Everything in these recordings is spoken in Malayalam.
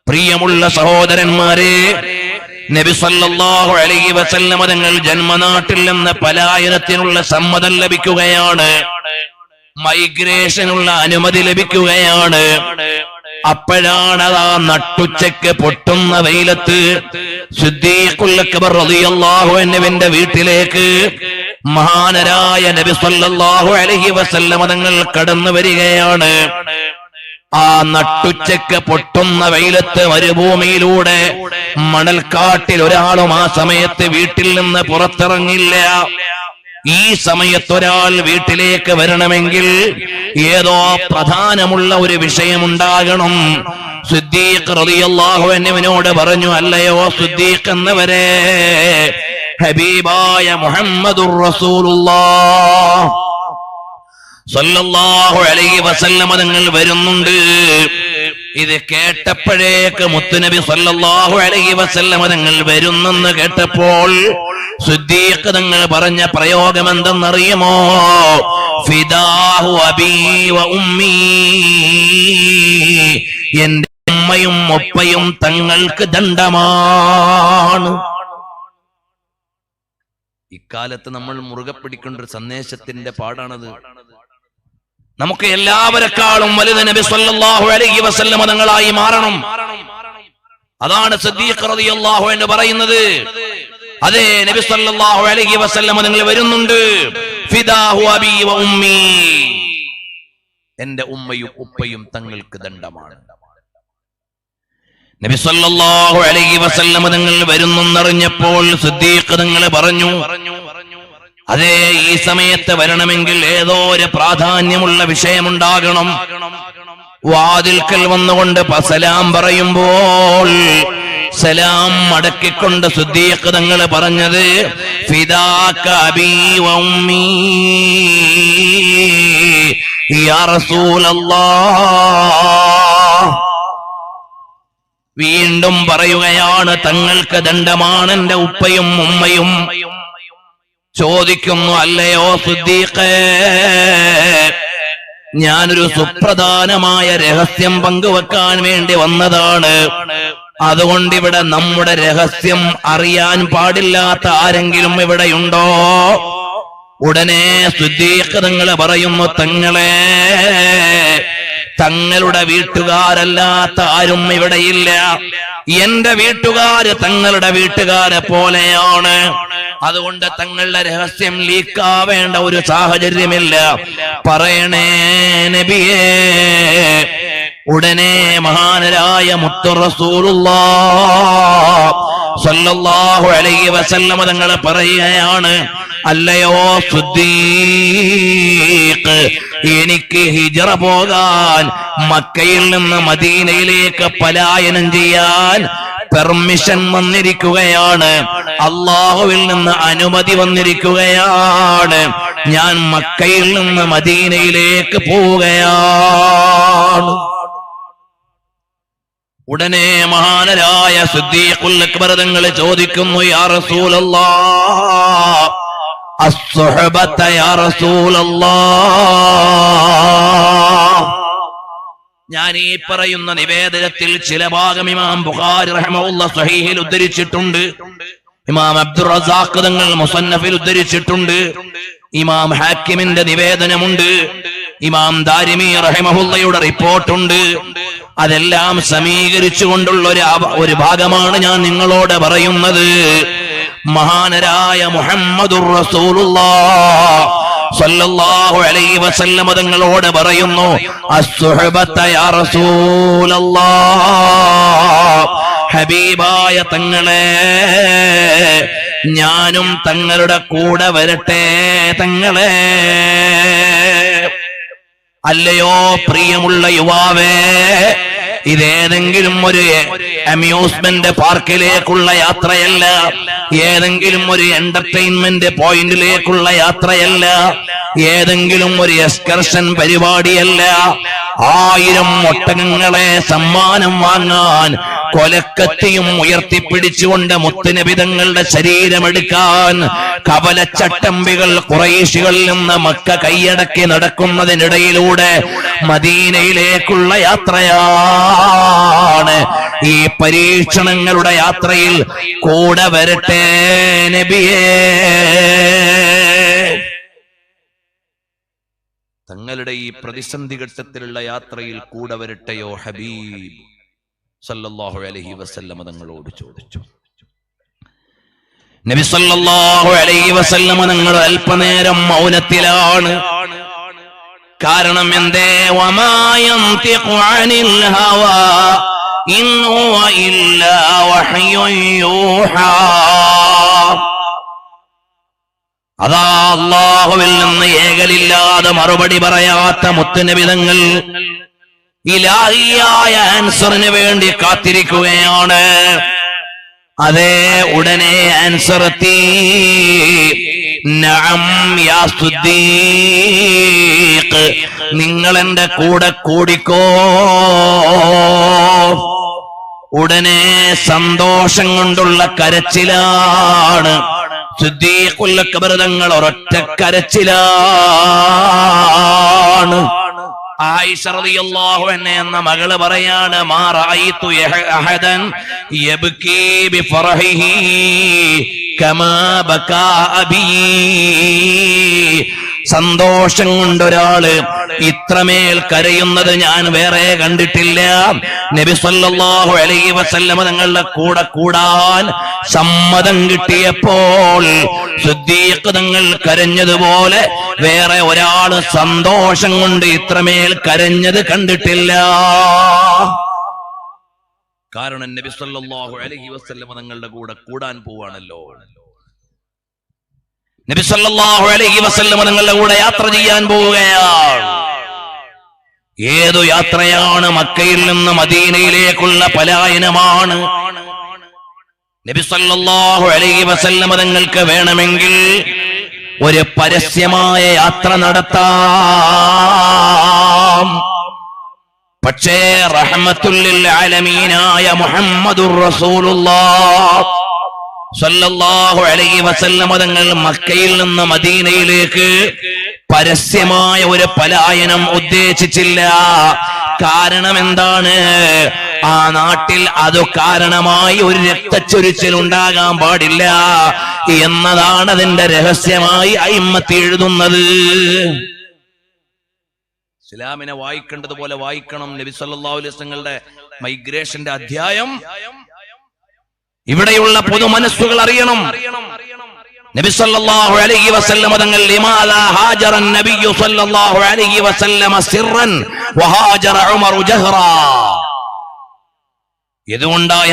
പ്രിയമുള്ള സഹോദരന്മാരെ, നബി സല്ലല്ലാഹു അലൈഹി വസല്ലം തങ്ങൾ ജന്മനാട്ടിൽ നിന്ന് പലായനത്തിനുള്ള സമ്മതം ലഭിക്കുകയാണ്, മൈഗ്രേഷനുള്ള അനുമതി ലഭിക്കുകയാണ്. അപ്പോഴാണ് ആ നട്ടുച്ചയ്ക്ക് പൊട്ടുന്ന വെയിലത്ത് സിദ്ദീഖുൽ അക്ബർ റളിയല്ലാഹു അൻഹുവിന്റെ വീട്ടിലേക്ക് മഹാനരായ നബി സല്ലല്ലാഹു അലൈഹി വസല്ലം തങ്ങൾ കടന്നു വരികയാണ്. ആ നട്ടുച്ചയ്ക്ക് പൊട്ടുന്ന വെയിലത്ത് മരുഭൂമിയിലൂടെ മണൽക്കാട്ടിൽ ഒരാളും ആ സമയത്ത് വീട്ടിൽ നിന്ന് പുറത്തിറങ്ങില്ല. ഈ സമയത്ത് ഒരാൾ വീട്ടിലേക്ക് വരണമെങ്കിൽ ഏതോ പ്രധാനമുള്ള ഒരു വിഷയമുണ്ടാകണം. സിദ്ദീഖ് റളിയല്ലാഹു അൻഹുവിനോട് പറഞ്ഞു, അല്ലയോ സിദ്ദീഖ് എന്നവരെ, ഹബീബായ മുഹമ്മദുർ റസൂലുള്ളാഹ് സല്ലല്ലാഹു അലൈഹി വസല്ലം തങ്ങൾ വരുന്നുണ്ട്. ഇത് കേട്ടപ്പോഴേക്ക് മുത്തുനബി സല്ലല്ലാഹു അലൈഹി വസല്ലം തങ്ങൾ വരുന്നെന്ന് കേട്ടപ്പോൾ സിദ്ദീഖ് തങ്ങൾ പറഞ്ഞ പ്രയോഗം എന്തെന്നറിയുമോ? ഫിദാഹു അബീ വ ഉമ്മീ, എന്റെ ഉമ്മയും ഉപ്പയും തങ്ങൾക്ക് ദണ്ഡമാണ്. ഇക്കാലത്ത് നമ്മൾ മുറുകെ പിടിക്കേണ്ട ഒരു സന്ദേശത്തിന്റെ പാടാണത്. നമുക്ക് എല്ലാവരെക്കാളും വലുത് നബി സല്ലല്ലാഹു അലൈഹി വസല്ലം തങ്ങളായി മാറണം. അതാണ് സിദ്ദീഖ് റളിയല്ലാഹു അൻഹു പറയുന്നത്. അതെ, നബി സല്ലല്ലാഹു അലൈഹി വസല്ലം തങ്ങൾ വരുന്നുണ്ട്. ഫിദാഹു അബീ വ ഉമ്മീ, എന്റെ ഉമ്മയും ഉപ്പയും തങ്ങൾക്ക് ദണ്ഡമാണ്. നബി സല്ലല്ലാഹു അലൈഹി വസല്ലം തങ്ങൾ വരുന്നെന്നറിഞ്ഞപ്പോൾ സിദ്ദീഖ് തങ്ങൾ പറഞ്ഞു, അതെ, ഈ സമയത്ത് വരണമെങ്കിൽ ഏതോ ഒരു പ്രാധാന്യമുള്ള വിഷയമുണ്ടാകണം. വാതിൽക്കൽ വന്നുകൊണ്ട് സലാം പറയുമ്പോൾ സലാം മടക്കിക്കൊണ്ട് സിദ്ദീഖ് തങ്ങൾ പറഞ്ഞത്, ഫിദാക അബീ വ ഉമ്മീ യാ റസൂലല്ലാഹ്. വീണ്ടും പറയുകയാണ്, തങ്ങൾക്ക് ദണ്ഡമാണ് എന്റെ ഉപ്പയും ഉമ്മയും. ചോദിക്കുന്നു, അല്ലയോ സിദ്ദീഖേ, ഞാനൊരു സുപ്രധാനമായ രഹസ്യം പങ്കുവെക്കാൻ വേണ്ടി വന്നതാണ്. അതുകൊണ്ട് ഇവിടെ നമ്മുടെ രഹസ്യം അറിയാൻ പാടില്ലാത്ത ആരെങ്കിലും ഇവിടെയുണ്ടോ? ഉടനെ സിദ്ദീഖ് തങ്ങൾ പറയുന്നു, തങ്ങളെ, തങ്ങളുടെ വീട്ടുകാരല്ലാത്ത ആരും ഇവിടെയില്ല. എന്റെ വീട്ടുകാര് തങ്ങളുടെ വീട്ടുകാരെ പോലെയാണ്. അതുകൊണ്ട് തങ്ങളുടെ രഹസ്യം ലീക്കാവേണ്ട ഒരു സാഹചര്യമില്ല. പറയണേ നബിയേ. ഉടനെ മഹാനരായ മുത്തു റസൂലുള്ളാഹ് സല്ലല്ലാഹു അലൈഹി വസല്ലം തങ്ങൾ പറയുകയാണ്, അല്ലയോ സിദ്ദീഖ്, എനിക്ക് ഹിജ്റ പോകാൻ, മക്കയിൽ നിന്ന് മദീനയിലേക്ക് പലായനം ചെയ്യാൻ പെർമിഷൻ വന്നിരിക്കുകയാണ്. അല്ലാഹുവിൽ നിന്ന് അനുമതി വന്നിരിക്കുകയാണ്. ഞാൻ മക്കയിൽ നിന്ന് മദീനയിലേക്ക് പോവുകയാണ്. ഉടനെ മഹാനരായ സിദ്ദീഖുൽ അക്ബർ തങ്ങൾ ചോദിക്കുന്നു, യാ റസൂലല്ലാഹ്, അസ്സുഹബത യാ റസൂലല്ലാഹ്. ഞാൻ ഈ പറയുന്ന നിവേദനത്തിൽ ചില ഭാഗം ഇമാം ബുഖാരി റഹിമഹുല്ലാഹ് സ്വഹീഹിൽ ഉദ്ധരിച്ചിട്ടുണ്ട്, ഇമാം അബ്ദുർ റസാഖ് തങ്ങൾ മുസന്നഫിൽ ഉദ്ധരിച്ചിട്ടുണ്ട്, ഇമാം ഹാക്കിമിന്റെ നിവേദനമുണ്ട്, ഇമാം ദാരിമി റഹിമഹുല്ലയുടെ റിപ്പോർട്ടുണ്ട്. അതെല്ലാം സമീകരിച്ചുകൊണ്ടുള്ള ഒരു ഭാഗമാണ് ഞാൻ നിങ്ങളോട് പറയുന്നത്. മഹാനരായ മുഹമ്മദുർ റസൂലുള്ളാഹ് സല്ലല്ലാഹു അലൈഹി വസല്ലം തങ്ങളോട് പറയുന്നു, അസ്സുഹബത യാ റസൂലല്ലാഹ്, ഹബീബായ തങ്ങളെ, ഞാനും തങ്ങളുടെ കൂടെ വരട്ടെ തങ്ങളെ. അല്ലയോ പ്രിയമുള്ള യുവാവേ, ഇതേതെങ്കിലും ഒരു അമ്യൂസ്മെന്റ് പാർക്കിലേക്കുള്ള യാത്രയല്ല, ഏതെങ്കിലും ഒരു എന്റർടൈൻമെന്റ് പോയിന്റിലേക്കുള്ള യാത്രയല്ല, ഏതെങ്കിലും ഒരു എക്സ്കർഷൻ പരിപാടിയല്ല. 1000 ഒട്ടകങ്ങളെ സമ്മാനം വാങ്ങാൻ കൊലക്കത്തിയും ഉയർത്തിപ്പിടിച്ചുകൊണ്ട് മുത്തുനബി തങ്ങളുടെ ശരീരമെടുക്കാൻ കവലച്ചട്ടമ്പികൾ ഖുറൈശികളിൽ നിന്ന് മക്ക കൈയടക്കി നടക്കുന്നതിനിടയിലൂടെ മദീനയിലേക്കുള്ള യാത്രയാണ്. ഈ പരീക്ഷണങ്ങളുടെ യാത്രയിൽ കൂടെ വരട്ടെ നബിയേ. തങ്ങളുടെ ഈ പ്രതിസന്ധി ഘട്ടത്തിലുള്ള യാത്രയിൽ കൂടെ വരട്ടെയോ ഹബീബ് സല്ലല്ലാഹു അലൈഹി വസല്ലം തങ്ങളോട് ചോദിച്ചു. നബി സല്ലല്ലാഹു അലൈഹി വസല്ലം തങ്ങൾ അല്പനേരം മൗനത്തിലാണ്. കാരണം എന്തേ? വമാ യന്തിഖു അനിൽ ഹവാ ഇൻ ഹുവ ഇല്ലാ വഹ്യുൻ യൂഹാ. അതാ അല്ലാഹുവിൽ നിന്ന് ഏകലില്ലാതെ മറുപടി പറയാത്ത മുത്തുനബി തങ്ങൾ ഇലാഹിയായ ആൻസറിന് വേണ്ടി കാത്തിരിക്കുകയാണ്. അതേ, ഉടനെ ആൻസർ എത്തി. നഅം യാ സുദ്ദീഖ്, നിങ്ങൾ എന്റെ കൂടെ കൂടിക്കോ. ഉടനെ സന്തോഷം കൊണ്ടുള്ള കരച്ചിലാണ്. സിദ്ദീഖുൽ അക്ബർ തങ്ങൾ ഒരൊറ്റ കരച്ചിലാണ്. ആയിഷ റളിയല്ലാഹു അൻഹ എന്ന മകള് പറയാണ്, മാ റഅയ്തു അഹദൻ യബ്കി ബിഫറഹിഹി കമാ ബകാ അബീ. സന്തോഷം കൊണ്ടൊരാള് ഇത്രമേൽ കരയുന്നത് ഞാൻ വേറെ കണ്ടിട്ടില്ല. നബി സല്ലല്ലാഹു അലൈഹി വസല്ലം തങ്ങളുടെ കൂടെ കൂടാൻ സമ്മതം കിട്ടിയപ്പോൾ സിദ്ദീഖ് തങ്ങൾ കരഞ്ഞതുപോലെ വേറെ ഒരാള് സന്തോഷം കൊണ്ട് ഇത്രമേൽ കരഞ്ഞത് കണ്ടിട്ടില്ല. കാരണം നബി സല്ലല്ലാഹു അലൈഹി വസല്ലം തങ്ങളുടെ കൂടെ കൂടാൻ പോവാണല്ലോ. നബി സല്ലല്ലാഹു അലൈഹി വസല്ലം തങ്ങളുടെ കൂടെ യാത്ര ചെയ്യാൻ പോവുകയാണ്. ഏതു യാത്രയാണ്? മക്കയിൽ നിന്ന് മദീനയിലേക്കുള്ള പലായനമാണ്. നബി സല്ലല്ലാഹു അലൈഹി വസല്ലം തങ്ങൾക്ക് വേണമെങ്കിൽ ഒരു പരസ്യമായ യാത്ര നടത്താം. പക്ഷേ റഹ്മത്തുൽ ലിൽ ആലമീനായ മുഹമ്മദുർ റസൂലുള്ളാഹ് സല്ലല്ലാഹു അലൈഹി വസല്ലം തങ്ങൾ മക്കയിൽ നിന്ന് മദീനയിലേക്ക് പരസ്യമായ ഒരു പലായനം ഉദ്ദേശിച്ചില്ല. കാരണം എന്താണ്? ആ നാട്ടിൽ അത് കാരണമായി ഒരു രക്തച്ചൊരിച്ചിൽ ഉണ്ടാകാൻ പാടില്ല എന്നതാണ് അതിന്റെ രഹസ്യമായി അയിമ്മത്ത് എഴുതുന്നത്. ഇസ്ലാമിനെ വായിക്കേണ്ടതുപോലെ വായിക്കണം. നബി സല്ലല്ലാഹു അലൈഹി വസല്ലങ്ങളുടെ മൈഗ്രേഷന്റെ അധ്യായം ഇവിടെയുള്ള പൊതുമനസ്സുകൾ അറിയണം. നബി സല്ലല്ലാഹു അലൈഹി വസല്ലം തങ്ങൾ ലിമാലാ ഹാജറ നബിയ്യു സല്ലല്ലാഹു അലൈഹി വസല്ലം സിർറൻ വഹാജറ ഉമർ ജഹ്റാ.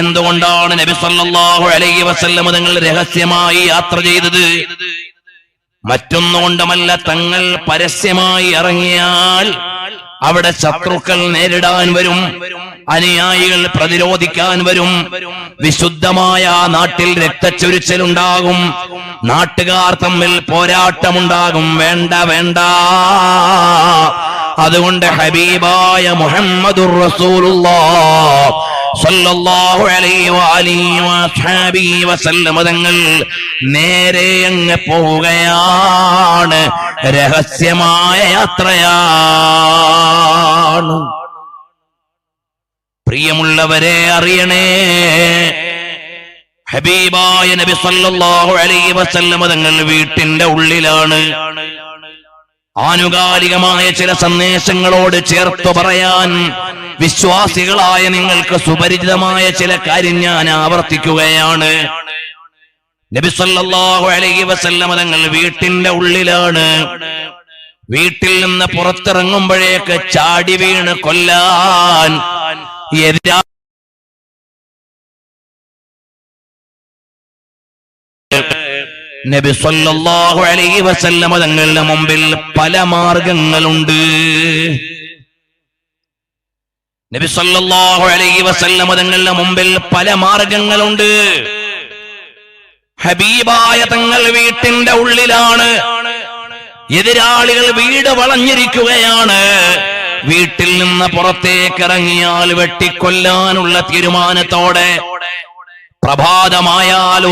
എന്തുകൊണ്ടാണ് നബി സല്ലല്ലാഹു അലൈഹി വസല്ലം തങ്ങൾ രഹസ്യമായി യാത്ര ചെയ്തത്? മറ്റൊന്നുകൊണ്ടുമല്ല, തങ്ങൾ പരസ്യമായി ഇറങ്ങിയാൽ അവിടെ ശത്രുക്കൾ നേരിടാൻ വരും, അനുയായികൾ പ്രതിരോധിക്കാൻ വരും, വിശുദ്ധമായ നാട്ടിൽ രക്തച്ചൊരിച്ചിലുണ്ടാകും, നാട്ടുകാർ തമ്മിൽ പോരാട്ടമുണ്ടാകും. വേണ്ട വേണ്ട. അതുകൊണ്ട് ഹബീബായ മുഹമ്മദുർ റസൂലുള്ളാഹ് സല്ലല്ലാഹു അലൈഹി വഅലിഹി വസഹബിഹി വസല്ലം തങ്ങൾ നേരെ അങ്ങ് പോവുകയാണ്. രഹസ്യമായ യാത്രയാണ്. പ്രിയമുള്ളവരെ, അറിയണേ, ഹബീബായ നബി സല്ലല്ലാഹു അലൈഹി വസല്ലം തങ്ങൾ വീട്ടിന്റെ ഉള്ളിലാണ്. ആനുകാലികമായ ചില സന്ദേശങ്ങളോട് ചേർത്തു പറയാൻ വിശ്വാസികളായ നിങ്ങൾക്ക് സുപരിചിതമായ ചില കാര്യം ഞാൻ ആവർത്തിക്കുകയാണ്. നബി സല്ലല്ലാഹു അലൈഹി വസല്ലം തങ്ങൾ വീട്ടിന്റെ ഉള്ളിലാണ്. വീട്ടിൽ നിന്ന് പുറത്തിറങ്ങുമ്പോഴേക്ക് ചാടി വീണ് കൊല്ലാൻ നബി സല്ലല്ലാഹു അലൈഹി വസല്ലം തങ്ങളുടെ മുമ്പിൽ പല മാർഗങ്ങളുണ്ട്. നബി സല്ലല്ലാഹു അലൈഹി വസല്ലം തങ്ങളുടെ മുമ്പിൽ പല മാർഗങ്ങളുണ്ട്. ഹബീബായ തങ്ങൾ വീട്ടിന്റെ ഉള്ളിലാണ്. എതിരാളികൾ വീട് വളഞ്ഞിരിക്കുകയാണ്. വീട്ടിൽ നിന്ന് പുറത്തേക്ക് ഇറങ്ങിയാൽ വെട്ടിക്കൊല്ലാനുള്ള തീരുമാനത്തോടെ പ്രഭാതമായാൽ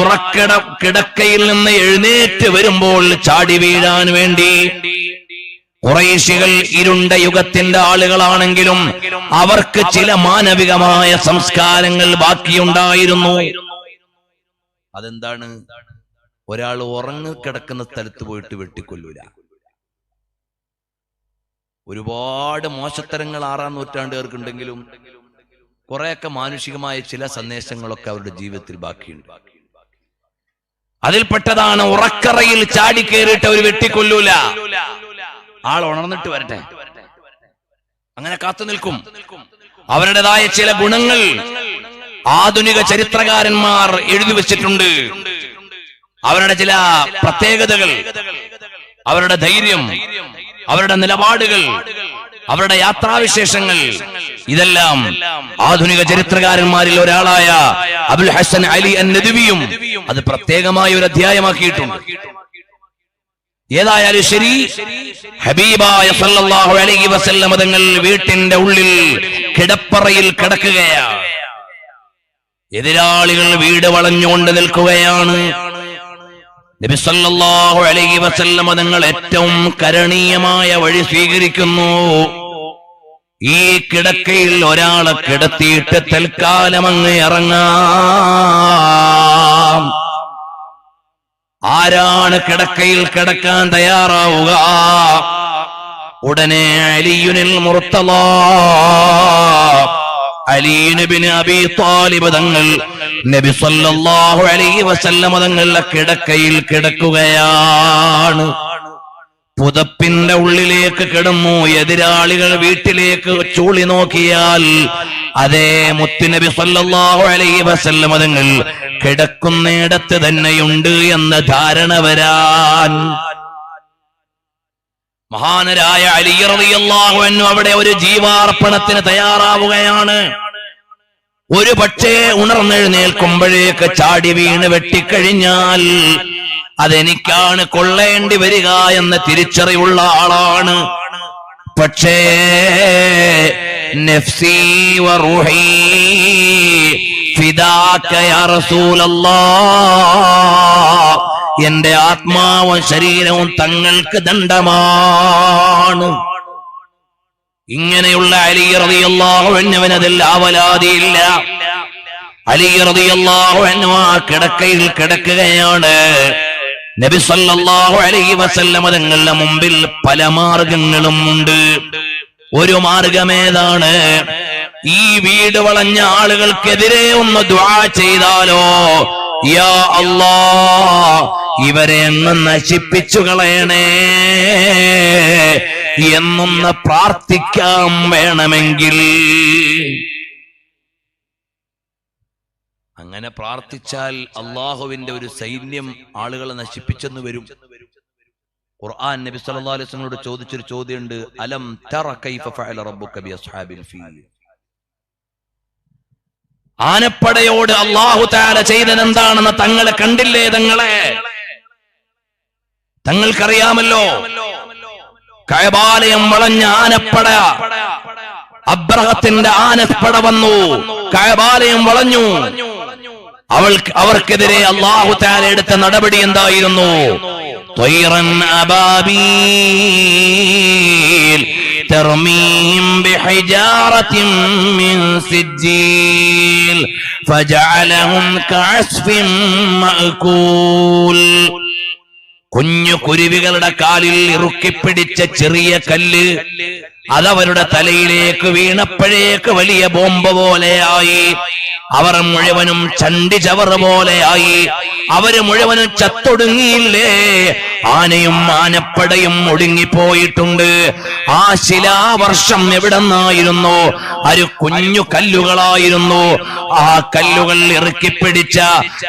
കിടക്കയിൽ നിന്ന് എഴുന്നേറ്റ് വരുമ്പോൾ ചാടി വീഴാൻ വേണ്ടി ഖുറൈശികൾ ഇരുണ്ട യുഗത്തിന്റെ ആളുകളാണെങ്കിലും അവർക്ക് ചില മാനവികമായ സംസ്കാരങ്ങൾ ബാക്കിയുണ്ടായിരുന്നു. അതെന്താണ്? ഒരാൾ ഉറങ്ങിക്കിടക്കുന്ന സ്ഥലത്ത് പോയിട്ട് വെട്ടിക്കൊല്ലൂല. ഒരുപാട് മോശത്തരങ്ങൾ 6-ാം നൂറ്റാണ്ടുകാർക്കുണ്ടെങ്കിലും കുറെയൊക്കെ മാനുഷികമായ ചില സന്ദേശങ്ങളൊക്കെ അവരുടെ ജീവിതത്തിൽ ബാക്കിയുണ്ട്. അതിൽപ്പെട്ടതാണ് ഉറക്കറയിൽ ചാടിക്കേറിയിട്ട് അവർ വെട്ടിക്കൊല്ലൂല. ആൾ ഉണർന്നിട്ട് വരട്ടെ, അങ്ങനെ കാത്തു നിൽക്കും. അവരുടേതായ ചില ഗുണങ്ങൾ ആധുനിക ചരിത്രകാരന്മാർ എഴുതി വെച്ചിട്ടുണ്ട്. അവരുടെ ചില പ്രത്യേകതകൾ, അവരുടെ ധൈര്യം, അവരുടെ നിലപാടുകൾ, അവരുടെ യാത്രാവിശേഷങ്ങൾ, ഇതെല്ലാം ആധുനിക ചരിത്രകാരന്മാരിൽ ഒരാളായ അബുൽ ഹസൻ അലി അൻ-നദ്വിയും അത് പ്രത്യേകമായ ഒരു അധ്യായമാക്കിയിട്ടുണ്ട്. ഏതായാലും ശരി, ഹബീബായ സല്ലല്ലാഹു അലൈഹി വസല്ലം തങ്ങൾ വീട്ടിന്റെ ഉള്ളിൽ കിടപ്പറയിൽ കിടക്കുകയാണ്. എതിരാളികൾ വീട് വളഞ്ഞുകൊണ്ട് നിൽക്കുകയാണ്. നബി സല്ലല്ലാഹു അലൈഹി വസല്ലം തങ്ങൾ ഏറ്റവും കരണീയമായ വഴി സ്വീകരിക്കുന്നു. ഈ കിടക്കയിൽ ഒരാളെ കിടത്തിയിട്ട് തൽക്കാലം അങ്ങ് ഇറങ്ങാം. ആരാണ് കിടക്കയിൽ കിടക്കാൻ തയ്യാറാവുക? ഉടനെ അലിയുനിൽ മുർത്തള അലി ഇബ്നു അബീ ത്വാലിബ് തങ്ങൾ നബി സല്ലല്ലാഹു അലൈഹി വസല്ലം തങ്ങളുടെ കിടക്കയിൽ കിടക്കുകയാണ്. പുതപ്പിന്റെ ഉള്ളിലേക്ക് കിടന്നു. എതിരാളികൾ വീട്ടിലേക്ക് ചൂളി നോക്കിയാൽ അതേ മുത്തുനബി സല്ലല്ലാഹു അലൈഹി വസല്ലം തങ്ങൾ കിടക്കുന്നിടത്ത് തന്നെയുണ്ട് എന്ന ധാരണ വരാൻ മഹാനരായ അലി റളിയല്ലാഹു അൻഹു അവിടെ ഒരു ജീവാർപ്പണത്തിന് തയ്യാറാവുകയാണ്. ഒരു പക്ഷേ ഉണർന്നെഴുന്നേൽക്കുമ്പോഴേക്ക് ചാടി വീണ് വെട്ടിക്കഴിഞ്ഞാൽ അതെനിക്കാണ് കൊള്ളേണ്ടി വരിക എന്ന തിരിച്ചറിവുള്ള ആളാണ്. പക്ഷേ നഫ്സി വറൂഹി ഫിദാക യാ റസൂലല്ലാഹ്, എന്റെ ആത്മാവും ശരീരവും തങ്ങൾക്ക് ദണ്ഡമാണ്. ഇങ്ങനെയുള്ള അലി റളിയല്ലാഹു അൻഹുവിന് അതിൽ ആവലാതിയില്ല. അലി റളിയല്ലാഹു അൻഹു ആ കിടക്കയിൽ കിടക്കുകയാണ്. നബി സല്ലല്ലാഹു അലൈഹി വസല്ലം തങ്ങളുടെ മുമ്പിൽ പല മാർഗങ്ങളും ഉണ്ട്. ഒരു മാർഗമേതാണ്? ഈ വീട് വളഞ്ഞ ആളുകൾക്കെതിരെ ഒന്ന് ദുആ ചെയ്താലോ, യാ അല്ലാഹ് ഇവരെ അങ്ങ് നശിപ്പിച്ചു കളയണേ എന്നൊന്ന് പ്രാർത്ഥിക്കാം വേണമെങ്കിൽ. അങ്ങനെ പ്രാർത്ഥിച്ചാൽ അള്ളാഹുവിന്റെ ഒരു സൈന്യം ആളുകളെ നശിപ്പിച്ചെന്ന് വരും. ഖുർആൻ നബി സല്ലല്ലാഹു അലൈഹി വസല്ലമയോട് ചോദിച്ചൊരു ചോദ്യമുണ്ട്, അലം തറ കൈഫ ഫഅല റബ്ബുക ബി അസ്ഹാബിൽ ഫീൽ. ആനപ്പടയോട് അല്ലാഹു തആല ചെയ്തതെന്താണെന്ന് തങ്ങളെ കണ്ടില്ലേ? തങ്ങൾക്കറിയാമല്ലോ. കഅബാലയം വളഞ്ഞ ആനപ്പട, അബ്രഹത്തിന്റെ ആനപ്പട വന്നു, കഅബാലയം വളഞ്ഞു. അവർക്കെതിരെ അല്ലാഹു തആല എടുത്ത നടപടി എന്തായിരുന്നു? ത്വയ്റൻ അബാബീൽ തർമീം ബിഹിജാറത്തിൻ മിൻ സിജ്ജീൽ ഫജഅലഹും കഅസ്ഫിൻ മഅകൂൽ. കുഞ്ഞു കുരുവികളുടെ കാലിൽ ഇറുക്കിപ്പിടിച്ച ചെറിയ കല്ല് അതവരുടെ തലയിലേക്ക് വീണപ്പോഴേക്ക് വലിയ ബോംബ് പോലെയായി. അവർ മുഴുവനും ചണ്ടി ചവറ് പോലെയായി. അവര് മുഴുവനും ചത്തൊടുങ്ങിയില്ലേ? ആനയും ആനപ്പടയും ഒടുങ്ങിപ്പോയിട്ടുണ്ട്. ആ ശിലാവർഷം എവിടെന്നായിരുന്നു? ഒരു കുഞ്ഞു കല്ലുകളായിരുന്നു. ആ കല്ലുകൾ ഇറുക്കിപ്പിടിച്ച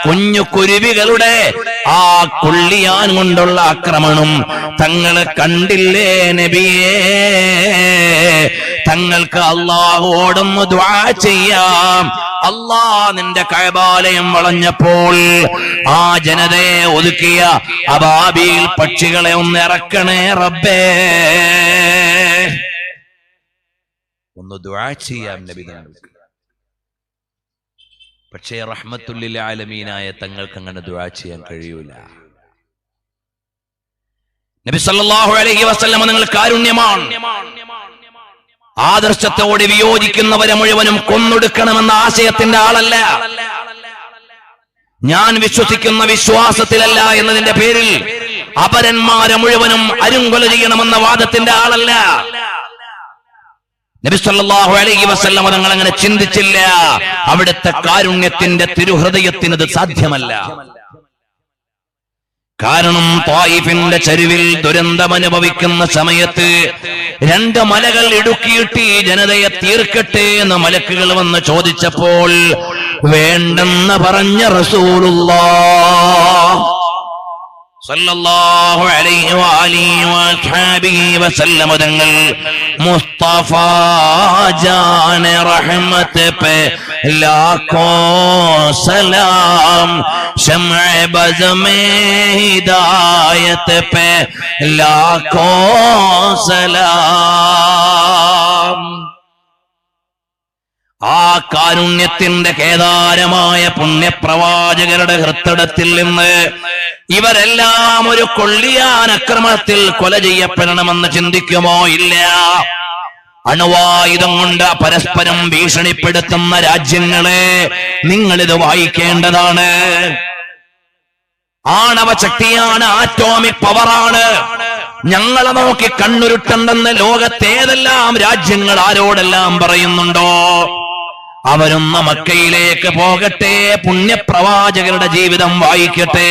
കുഞ്ഞു കുരുവികളുടെ ആ കൊള്ളിയാൻ കൊണ്ടുള്ള ആക്രമണം തങ്ങളെ കണ്ടില്ലേ നബിയേ? തങ്ങൾക്ക് അല്ലാഹുവോടൊന്ന് ദുആ ചെയ്യാം. അല്ലാഹ് നിന്റെ കഅബാലയം വളഞ്ഞപ്പോൾ ആ ജനതയെ ഒതുക്കിയ അബാബീൽ പക്ഷികളെ ഒന്ന് ഇറക്കണേ റബ്ബേ. ഒന്ന് ദുആ ചെയ്യാം നബി തങ്ങൾക്ക്. പക്ഷേ റഹ്മത്തുൽ ലിൽ ആലമീനായ തങ്ങൾക്ക് അങ്ങനെ ദുആ ചെയ്യാൻ കഴിയൂല. നബി സല്ലല്ലാഹു അലൈഹി വസല്ലം നിങ്ങൾ കാരുണ്യമാണ്. ആദർശത്തോട് വിയോജിക്കുന്നവരെ മുഴുവനും കൊന്നൊടുക്കണമെന്ന ആശയത്തിന്റെ ആളല്ല. ഞാൻ വിശ്വസിക്കുന്ന വിശ്വാസത്തിലല്ല എന്നതിന്റെ പേരിൽ അപരന്മാരെ മുഴുവനും അരുങ്കൊല ചെയ്യണമെന്ന വാദത്തിന്റെ ആളല്ല. നബി സല്ലല്ലാഹു അലൈഹി വസല്ലം തങ്ങൾ അങ്ങനെ ചിന്തിച്ചില്ല. അവിടുത്തെ കാരുണ്യത്തിന്റെ തിരുഹൃദയത്തിന് അത് സാധ്യമല്ല. കാരണം ത്വായിഫിന്റെ ചരിവിൽ ദുരന്തമനുഭവിക്കുന്ന സമയത്ത് 2 മലകൾ ഇടുക്കിയിട്ട് ഈ ജനതയെ തീർക്കട്ടെ എന്ന് മലക്കുകൾ വന്ന് ചോദിച്ചപ്പോൾ വേണ്ടെന്ന് പറഞ്ഞ റസൂലുള്ളാഹ് സല്ലല്ലാഹു അലൈഹി വഅലിഹി വസഹബിഹി വസല്ലം തങ്ങൾ മുസ്തഫ ജാൻ റഹ്മത്ത് പേ ലാഖോ സലാം ശംഅ ബസ് മേ ഹിദായത്ത് പേ ലാഖോ സലാം. ആ കാരുണ്യത്തിന്റെ കേദാരമായ പുണ്യപ്രവാചകരുടെ ഹൃത്തടത്തിൽ നിന്ന് ഇവരെല്ലാം ഒരു കൊള്ളിയാൻ അക്രമത്തിൽ കൊല ചെയ്യപ്പെടണമെന്ന് ചിന്തിക്കുമോ? ഇല്ല. അണുവായുധം കൊണ്ട് പരസ്പരം ഭീഷണിപ്പെടുത്തുന്ന രാജ്യങ്ങളെ നിങ്ങളിത് വായിക്കേണ്ടതാണ്. ആണവ ശക്തിയാണ്, ആറ്റോമിക് പവറാണ്. ഞങ്ങളെ നോക്കി കണ്ണുരുട്ടുണ്ടെന്ന് ലോകത്തേതെല്ലാം രാജ്യങ്ങൾ ആരോടെല്ലാം പറയുന്നുണ്ടോ അവരൊന്ന് മക്കയിലേക്ക് പോകട്ടെ, പുണ്യപ്രവാചകരുടെ ജീവിതം വായിക്കട്ടെ.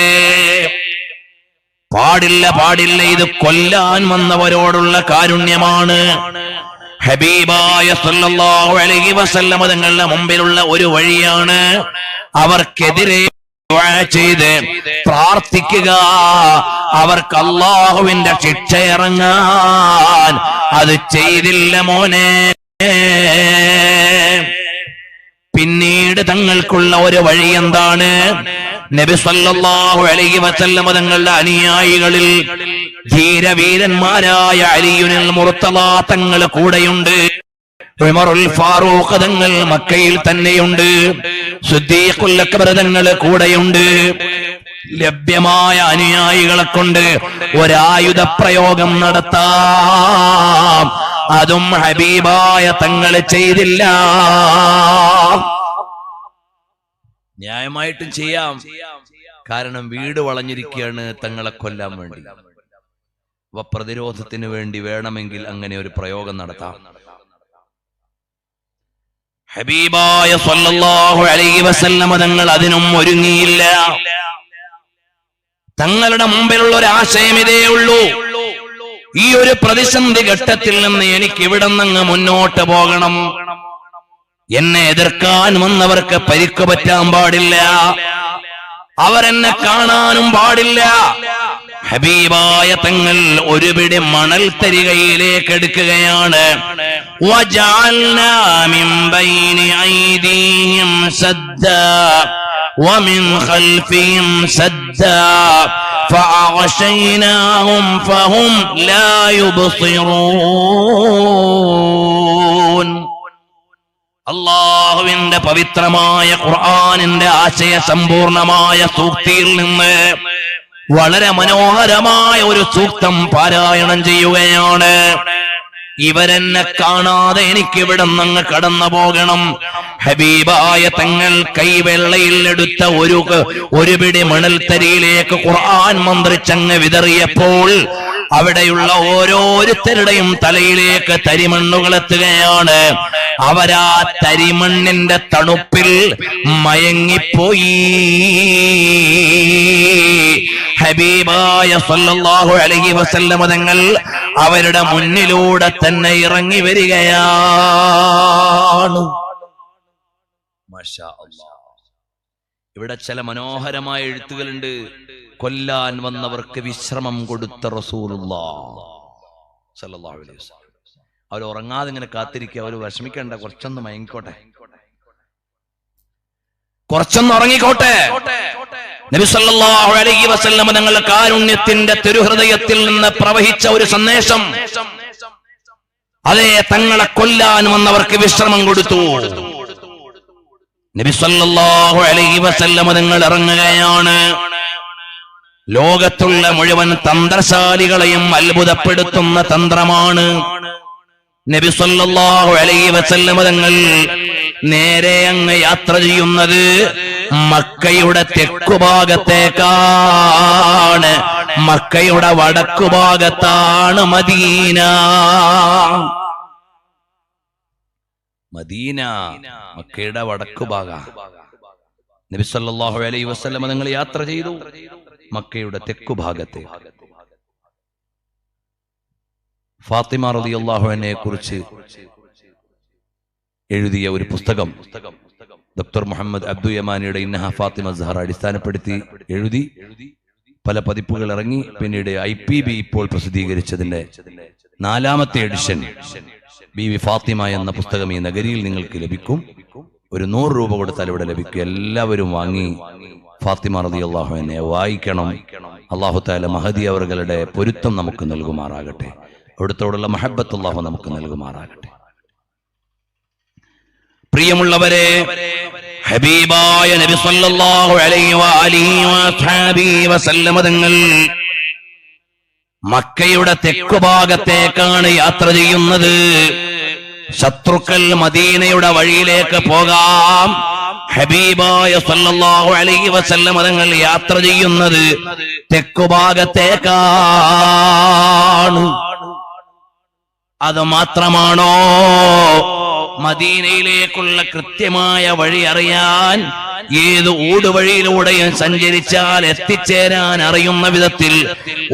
പാടില്ല, പാടില്ല. ഇത് കൊല്ലാൻ വന്നവരോടുള്ള കാരുണ്യമാണ്. ഹബീബായ സല്ലല്ലാഹു അലൈഹി വസല്ലം തങ്ങളുടെ മുമ്പിലുള്ള ഒരു വഴിയാണ് അവർക്കെതിരെ ചെയ്ത് പ്രാർത്ഥിക്കുക. അവർക്ക് അല്ലാഹുവിന്റെ ശിക്ഷ ഇറങ്ങാൻ. അത് ചെയ്തില്ല മോനെ. പിന്നീട് തങ്ങൾക്കുള്ള ഒരു വഴി എന്താണ്? നബി സല്ലല്ലാഹു അലൈഹി വസല്ലം തങ്ങളുടെ അനുയായികളിൽ ധീരവീരന്മാരായ അലിയുൽ മുർത്തള തങ്ങൾ കൂടെയുണ്ട്. ഉമറുൽ ഫാറൂഖ് തങ്ങൾ മക്കയിൽ തന്നെയുണ്ട്. സിദ്ദീഖുൽ അക്ബർ തങ്ങൾ കൂടെയുണ്ട്. ലഭ്യമായ അനുയായികളെ കൊണ്ട് ഒരായുധ പ്രയോഗം നടത്താം. അതും ഹബീബായ തങ്ങൾ ചെയ്തില്ല. ന്യായമായിട്ടും ചെയ്യാം. കാരണം വീട് വളഞ്ഞിരിക്കുകയാണ് തങ്ങളെ കൊല്ലാൻ വേണ്ടി. അവ പ്രതിരോധത്തിന് വേണ്ടി വേണമെങ്കിൽ അങ്ങനെ ഒരു പ്രയോഗം നടത്താം. ഹബീബായ സല്ലല്ലാഹു അലൈഹി വസല്ലം തങ്ങൾ അതിനും ഒരുങ്ങിയില്ല. തങ്ങളുടെ മുമ്പിലുള്ള ഒരു ആശയം ഇതേ ഉള്ളൂ. ഈ ഒരു പ്രതിസന്ധി ഘട്ടത്തിൽ നിന്ന് എനിക്ക് ഇവിടെ നിന്ന് മുന്നോട്ട് പോകണം. എന്നെ എതിർക്കാൻ വന്നവർക്ക് പരിക്ക് പറ്റാൻ പാടില്ല. അവരെന്നെ കാണാനും പാടില്ല. ഹബീബായ തങ്ങൾ ഒരു പിടി മണൽ തരികയിലേക്ക് എടുക്കുകയാണ്. വജഅൽനാ മിൻ ബൈനി ഐദീഹിം സദ്ദാ വമിൻ ഖൽഫിഹിം സദ്ദാ ഫഅഗ്ശൈനാഹും ഫഹും ലാ യുബ്സിറൂൻ. അല്ലാഹുവിന്റെ പവിത്രമായ ഖുർആനിന്റെ ആശയ സമ്പൂർണമായ സൂക്തിയിൽ നിന്ന് വളരെ മനോഹരമായ ഒരു സൂക്തം പാരായണം ചെയ്യുകയാണ്. ഇവരെന്നെ കാണാതെ എനിക്കിവിടെ നിന്ന് കടന്നു പോകണം. ഹബീബായ തങ്ങൾ കൈവെള്ളയിൽ എടുത്ത ഒരു പിടി മണൽത്തരിയിലേക്ക് ഖുർആൻ മന്ത്രിച്ചങ്ങ് വിതറിയപ്പോൾ അവിടെയുള്ള ഓരോരുത്തരുടെയും തലയിലേക്ക് തരിമണ്ണുകളെത്തുകയാണ്. അവരാ തരിമണ്ണിന്റെ തണുപ്പിൽ മയങ്ങിപ്പോയി. ഹബീബായ സല്ലല്ലാഹു അലൈഹി വസല്ലം തങ്ങൾ അവരുടെ മുന്നിലൂടെ തന്നെ ഇറങ്ങി വരികയാണ്. മാഷാ അല്ലാഹ്. ഇവിടെ ചില മനോഹരമായ എഴുത്തുകളുണ്ട്. കൊല്ലാൻ വന്നവർക്ക് വിശ്രമം കൊടുത്ത റസൂലുള്ളാഹ് സല്ലല്ലാഹു അലൈഹി വസല്ലം. അവർ ഉറങ്ങാതെ ഇങ്ങനെ കാത്തിരിക്കുക. അവർ വിഷമിക്കണ്ട, കുറച്ചൊന്ന് മയങ്ങിക്കോട്ടെ, കുറച്ചൊന്ന് ഉറങ്ങിക്കോട്ടെ. നബി സല്ലല്ലാഹു അലൈഹി വസല്ലം തങ്ങളുടെ കാരുണ്യത്തിന്റെ തിരുഹൃദയത്തിൽ നിന്ന് പ്രവഹിച്ച ഒരു സന്ദേശം. അതേ, തങ്ങളെ കൊല്ലാൻ വന്നവർക്ക് വിശ്രമം കൊടുത്തു. നബി സല്ലല്ലാഹു അലൈഹി വസല്ലം തങ്ങൾ ഇറങ്ങുകയാണ്. ലോകത്തുള്ള മുഴുവൻ തന്ത്രശാലികളെയും അത്ഭുതപ്പെടുത്തുന്ന തന്ത്രമാണ്. നബി സല്ലല്ലാഹു അലൈഹി വസല്ലം തങ്ങൾ നേരെ അങ്ങ് യാത്ര ചെയ്യുന്നത് മക്കയുടെ തെക്കുഭാഗത്തേക്കാണ്. മക്കയുടെ വടക്കുഭാഗത്താണ് മദീന. മദീന മക്കയുടെ വടക്കുഭാഗം. നബി സല്ലല്ലാഹു അലൈഹി വസല്ലം തങ്ങൾ യാത്ര ചെയ്തു മക്കയുടെ തെക്കുഭാഗത്തെ. ഫാത്തിമ റളിയല്ലാഹു അൻഹയെ കുറിച്ച് എഴുതിയ ഒരു പുസ്തകം ഡോക്ടർ മുഹമ്മദ് അബ്ദുൽ യമാനിയുടെ ഇന്നഹ ഫാത്തിമ സഹറ അടിസ്ഥാനപ്പെടുത്തി എഴുതി. പല പതിപ്പുകൾ ഇറങ്ങി. പിന്നീട് IPB ഇപ്പോൾ പ്രസിദ്ധീകരിച്ചതിന്റെ 4ാമത്തെ എഡിഷൻ ബീവി ഫാത്തിമ എന്ന പുസ്തകം ഈ നഗരിയിൽ നിങ്ങൾക്ക് ലഭിക്കും. ഒരു 100 രൂപ കൊടുത്താൽ ഇവിടെ ലഭിക്കും. എല്ലാവരും വാങ്ങി ഫാത്തിമ റളിയല്ലാഹു അൻഹയെ വായിക്കണം. അല്ലാഹു തആല മഹദി അവരുടെ പൊരുത്തം നമുക്ക് നൽകുമാറാകട്ടെ. അവിടുത്തോടുള്ള മഹബ്ബത്ത് അല്ലാഹു നമുക്ക് നൽകുമാറാകട്ടെ. പ്രിയമുള്ളവരെ, ഹബീബായ നബി സല്ലല്ലാഹു അലൈഹി വസല്ലം തങ്ങൾ മക്കയുടെ തെക്കുഭാഗത്തേക്കാണ് യാത്ര ചെയ്യുന്നത്. ശത്രുക്കൾ മദീനയുടെ വഴിയിലേക്ക് പോകാം. ഹബീബായ സല്ലല്ലാഹു അലൈഹി വസല്ലം തങ്ങൾ യാത്ര ചെയ്യുന്നത് തെക്കുഭാഗത്തേക്കാണ്. അത് മാത്രമാണോ? മദീനയിലേക്കുള്ള കൃത്യമായ വഴി അറിയാൻ ഏത് ഊടുവഴിയിലൂടെയും സഞ്ചരിച്ചാൽ എത്തിച്ചേരാൻ അറിയുന്ന വിധത്തിൽ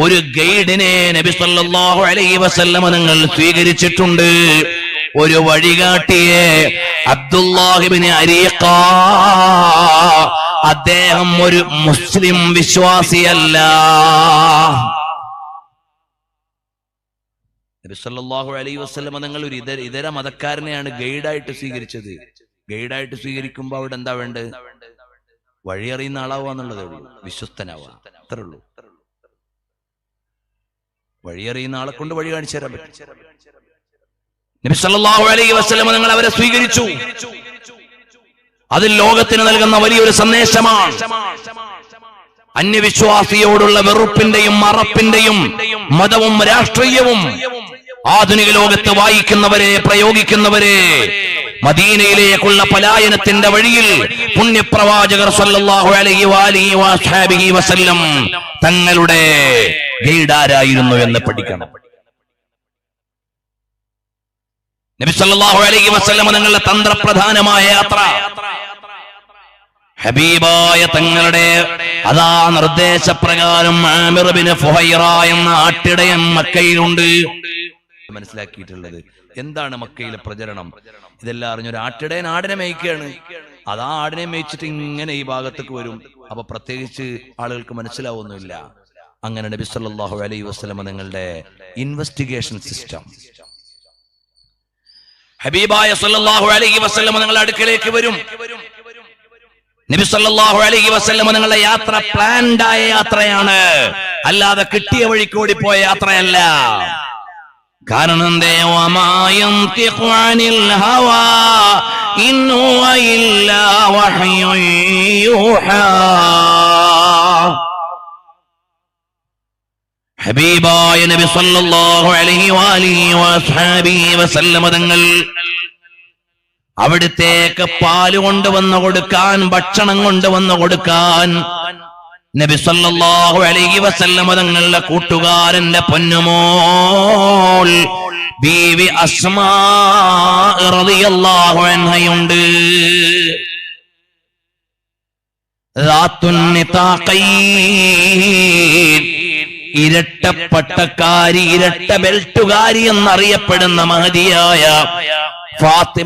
ഒരു ഗൈഡിനെ നബി സല്ലല്ലാഹു അലൈഹി വസല്ലം തങ്ങൾ സ്വീകരിച്ചിട്ടുണ്ട്. ഒരു വഴികാട്ടിയെ, അബ്ദുല്ലാഹ് ഇബ്നു അരീഖ. അദ്ദേഹം ഒരു മുസ്ലിം വിശ്വാസിയല്ല. നബി സല്ലല്ലാഹു അലൈഹി വസല്ലം തങ്ങൾ ഒരു ഇതര മതക്കാരനെയാണ് ഗൈഡായിട്ട് സ്വീകരിച്ചത്. ഗൈഡായിട്ട് സ്വീകരിക്കുമ്പോൾ അവിടെ എന്താ വേണ്ടത്? വഴി അറിയുന്ന ആളാവുക എന്നുള്ളതേ ഉള്ളൂ. വിശ്വസ്തനാവുക, അത്രേ ഉള്ളൂ. വഴി അറിയുന്ന ആളെ കൊണ്ട് വഴി കാണിച്ചു തരാൻ പറ്റും. നബി സല്ലല്ലാഹു അലൈഹി വസല്ലം തങ്ങൾ അവരെ സ്വീകരിച്ചു. അത് ലോകത്തിന് നൽകുന്ന വലിയൊരു സന്ദേശമാണ്. അന്യവിശ്വാസിയോടുള്ള വെറുപ്പിന്റെയും മറപ്പിന്റെയും മതവും രാഷ്ട്രീയവും ആധുനിക ലോകത്ത് വായിക്കുന്നവരെ, പ്രയോഗിക്കുന്നവരെ മദീനയിലേക്കുള്ള പലായനത്തിന്റെ വഴിയിൽ പുണ്യപ്രവാചകർ സല്ലല്ലാഹു അലൈഹി വസല്ലം തങ്ങളുടെ ഗൈഡാരായിരുന്നു എന്ന് പഠിക്കണം. നബി സല്ലല്ലാഹു അലൈഹി വസല്ലം തങ്ങളുടെ തന്ത്രപ്രധാനമായ യാത്ര ഹബീബായ തങ്ങളുടെ അതാ നിർദ്ദേശപ്രകാരം ആമിർ ബിൻ ഫുഹൈറ എന്ന ആട്ടിടയൻ മക്കയിലുണ്ട്. മനസ്സിലാക്കിയിട്ടുള്ളത് എന്താണ് മക്കയിലെ പ്രചരണം? ഇതെല്ലാം അറിഞ്ഞൊരു ആട്ടിടയൻ ആടിനെ മേയ്ക്കുകയാണ്. അതാ ആടിനെ മേയിച്ചിട്ട് ഇങ്ങനെ ഈ ഭാഗത്തേക്ക് വരും. അപ്പൊ പ്രത്യേകിച്ച് ആളുകൾക്ക് മനസ്സിലാവുന്നില്ല. അങ്ങനെ നബി സല്ലല്ലാഹു അലൈഹി വസല്ലം തങ്ങളുടെ ഇൻവെസ്റ്റിഗേഷൻ സിസ്റ്റം ഹബീബായ സല്ലല്ലാഹു അലൈഹി വസല്ലം തങ്ങളുടെ അടുക്കലേക്ക് വരും. നബി സല്ലല്ലാഹു അലൈഹി വസല്ലം തങ്ങളുടെ യാത്ര പ്ലാൻഡ് ആയ യാത്രയാണ്, അല്ലാതെ കിട്ടിയ വഴിക്ക് ഓടിപ്പോയ യാത്രയല്ല. കാരണം എന്തേ? വമാ യൻതിഖു അനിൽ ഹവാ ഇൻ ഹുവ ഇല്ലാ വഹ്യുൻ യൂഹാ. ഹബീബായ നബി സല്ലല്ലാഹു അലൈഹി വസല്ലം തങ്ങൾ അവിടത്തേക്ക് പാല് കൊണ്ടുവന്നു കൊടുക്കാൻ, ഭക്ഷണം കൊണ്ടുവന്നു കൊടുക്കാൻ നബി സല്ലല്ലാഹു അലൈഹി വസല്ലം തങ്ങളുടെ കൂട്ടുകാരന്റെ പൊന്നുമോൾ ബീവി അസ്മാ റളിയല്ലാഹു അൻഹയുണ്ട്. ദാത്തുൻ നിതാഖൈൻ, ഇരട്ടപ്പട്ടക്കാരി, ഇരട്ട ബെൽറ്റുകാരി എന്നറിയപ്പെടുന്ന മഹദിയായ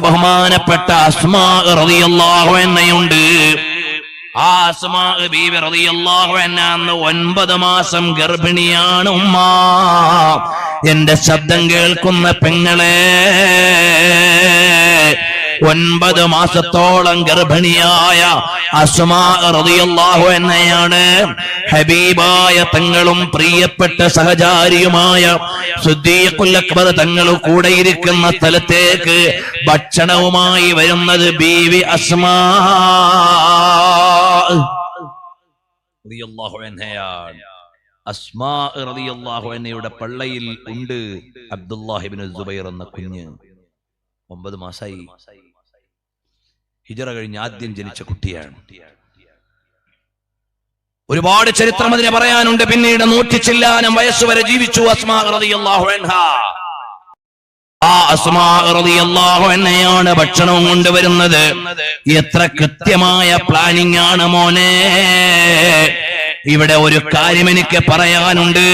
ബഹുമാനപ്പെട്ട അസ്മാ റളിയല്ലാഹു അൻഹയുണ്ട്. ആ അസ്മാ ബീവി റളിയല്ലാഹു അൻഹ അന്ന് 9 മാസം ഗർഭിണിയാണ്. ഉമ്മ, എന്റെ ശബ്ദം കേൾക്കുന്ന പെങ്ങളെ, 9 മാസത്തോളം ഗർഭിണിയായ അസ്മാ റളിയല്ലാഹു അൻഹയാണ് ഹബീബായ തങ്ങളും പ്രിയപ്പെട്ട സഹചാരിയുമായ സിദ്ദീഖുൽ അക്ബർ തങ്ങൾ കൂടെയിരിക്കുന്ന സ്ഥലത്തേക്ക് ഭക്ഷണവുമായി വരുന്നത് ബീവി അസ്മാ റളിയല്ലാഹു അൻഹയാണ്. അസ്മാ റളിയല്ലാഹു അൻഹയുടെ പള്ളയിൽ ഉണ്ട് അബ്ദുല്ലാഹി ഇബ്നു സുബൈർ എന്ന കുഞ്ഞ്. 9 മാസമായി. ഹിജറ കഴിഞ്ഞ് ആദ്യം ജനിച്ച കുട്ടിയാണ്. ഒരുപാട് ചരിത്രം അതിനെ പറയാനുണ്ട്. പിന്നീട് 100 ചില്ലാനം വയസ്സുവരെ ജീവിച്ചു അസ്മാ റളിയല്ലാഹു അൻഹ. ആ അസ്മാ റളിയല്ലാഹു അൻഹയാണ് ഭക്ഷണവും കൊണ്ടുവരുന്നത്. എത്ര കൃത്യമായ പ്ലാനിംഗ് ആണ് മോനെ. ഇവിടെ ഒരു കാര്യം എനിക്ക് പറയാനുണ്ട്.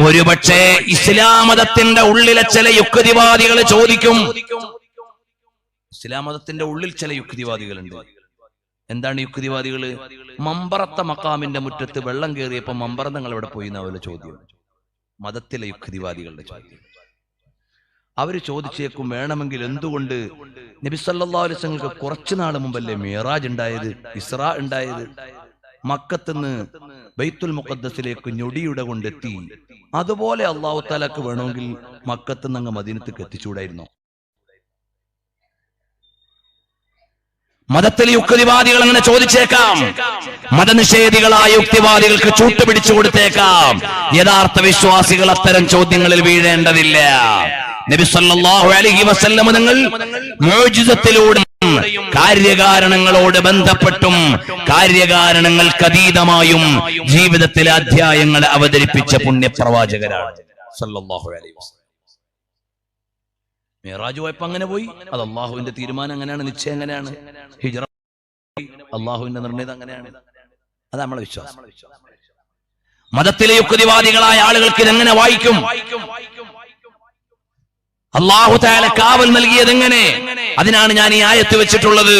ഒരുപക്ഷെ ഇസ്ലാം മതത്തിന്റെ ഉള്ളിലെ ചില യുക്തിവാദികൾ ചോദിക്കും. ഇസ്ലാം മതത്തിന്റെ ഉള്ളിൽ ചില യുക്തിവാദികളുണ്ട്. എന്താണ് യുക്തിവാദികൾ? മമ്പറത്ത മക്കാമിന്റെ മുറ്റത്ത് വെള്ളം കയറിയപ്പോ മമ്പറത്തങ്ങൾ എവിടെ പോയി എന്നാവല്ലോ ചോദ്യം. മതത്തിലെ യുക്തിവാദികളുടെ ചോദ്യം. അവര് ചോദിച്ചേക്കും, വേണമെങ്കിൽ എന്തുകൊണ്ട് നബി സല്ലല്ലാഹു അലൈഹി വസല്ലമക്ക് കുറച്ചു നാൾ മുമ്പല്ലേ മിഅ്റാജ് ഉണ്ടായത്, ഇസ്രാ ഉണ്ടായത്? മക്കത്തുനിന്ന് ബൈത്തുൽ മുഖദ്ദസിലേക്ക് ഞൊടിയുടെ കൊണ്ടെത്തി. അതുപോലെ അല്ലാഹു തആലക്ക് വേണമെങ്കിൽ മക്കത്തുനിന്ന് അങ്ങ് മദീനത്തേക്ക് എത്തിച്ചൂടായിരുന്നോ? മതത്തിലെ യുക്തിവാദികൾ അങ്ങനെ ചോദിച്ചേക്കാം. മതനിഷേധികളായ യുക്തിവാദികൾക്ക് ചൂട്ടുപിടിച്ചു കൊടുത്തേക്കാം. യഥാർത്ഥ വിശ്വാസികൾ അത്തരം ചോദ്യങ്ങളിൽ വീഴേണ്ടതില്ല. നബി സല്ലല്ലാഹു അലൈഹി വസല്ലം തങ്ങൾ മുഅ്ജിസത്തിലൂടെ കാര്യകാരണങ്ങളോട് ബന്ധപ്പെട്ടും കാര്യകാരണങ്ങൾക്ക് അതീതമായും ജീവിതത്തിലെ അധ്യായങ്ങളെ അവതരിപ്പിച്ച പുണ്യപ്രവാചകരാണ് സല്ലല്ലാഹു അലൈഹി വസല്ലം. മിഅ്റാജ് പോയപ്പോ അങ്ങനെ പോയി. അത് അള്ളാഹുവിന്റെ തീരുമാനം അങ്ങനെയാണ്, നിശ്ചയം അങ്ങനെയാണ്. ഹിജ്റ അള്ളാഹുവിന്റെ നിർണയം അങ്ങനെയാണ്. അത് നമ്മളെ വിശ്വാസം. മതത്തിലെ യുക്തിവാദികളായ ആളുകൾക്ക് ഇതെങ്ങനെ വായിക്കും? അല്ലാഹു തആല കാവൽ നൽകിയത് എങ്ങനെ? അതിനാണ് ഞാൻ ഈ ആയത്ത് വെച്ചിട്ടുള്ളത്.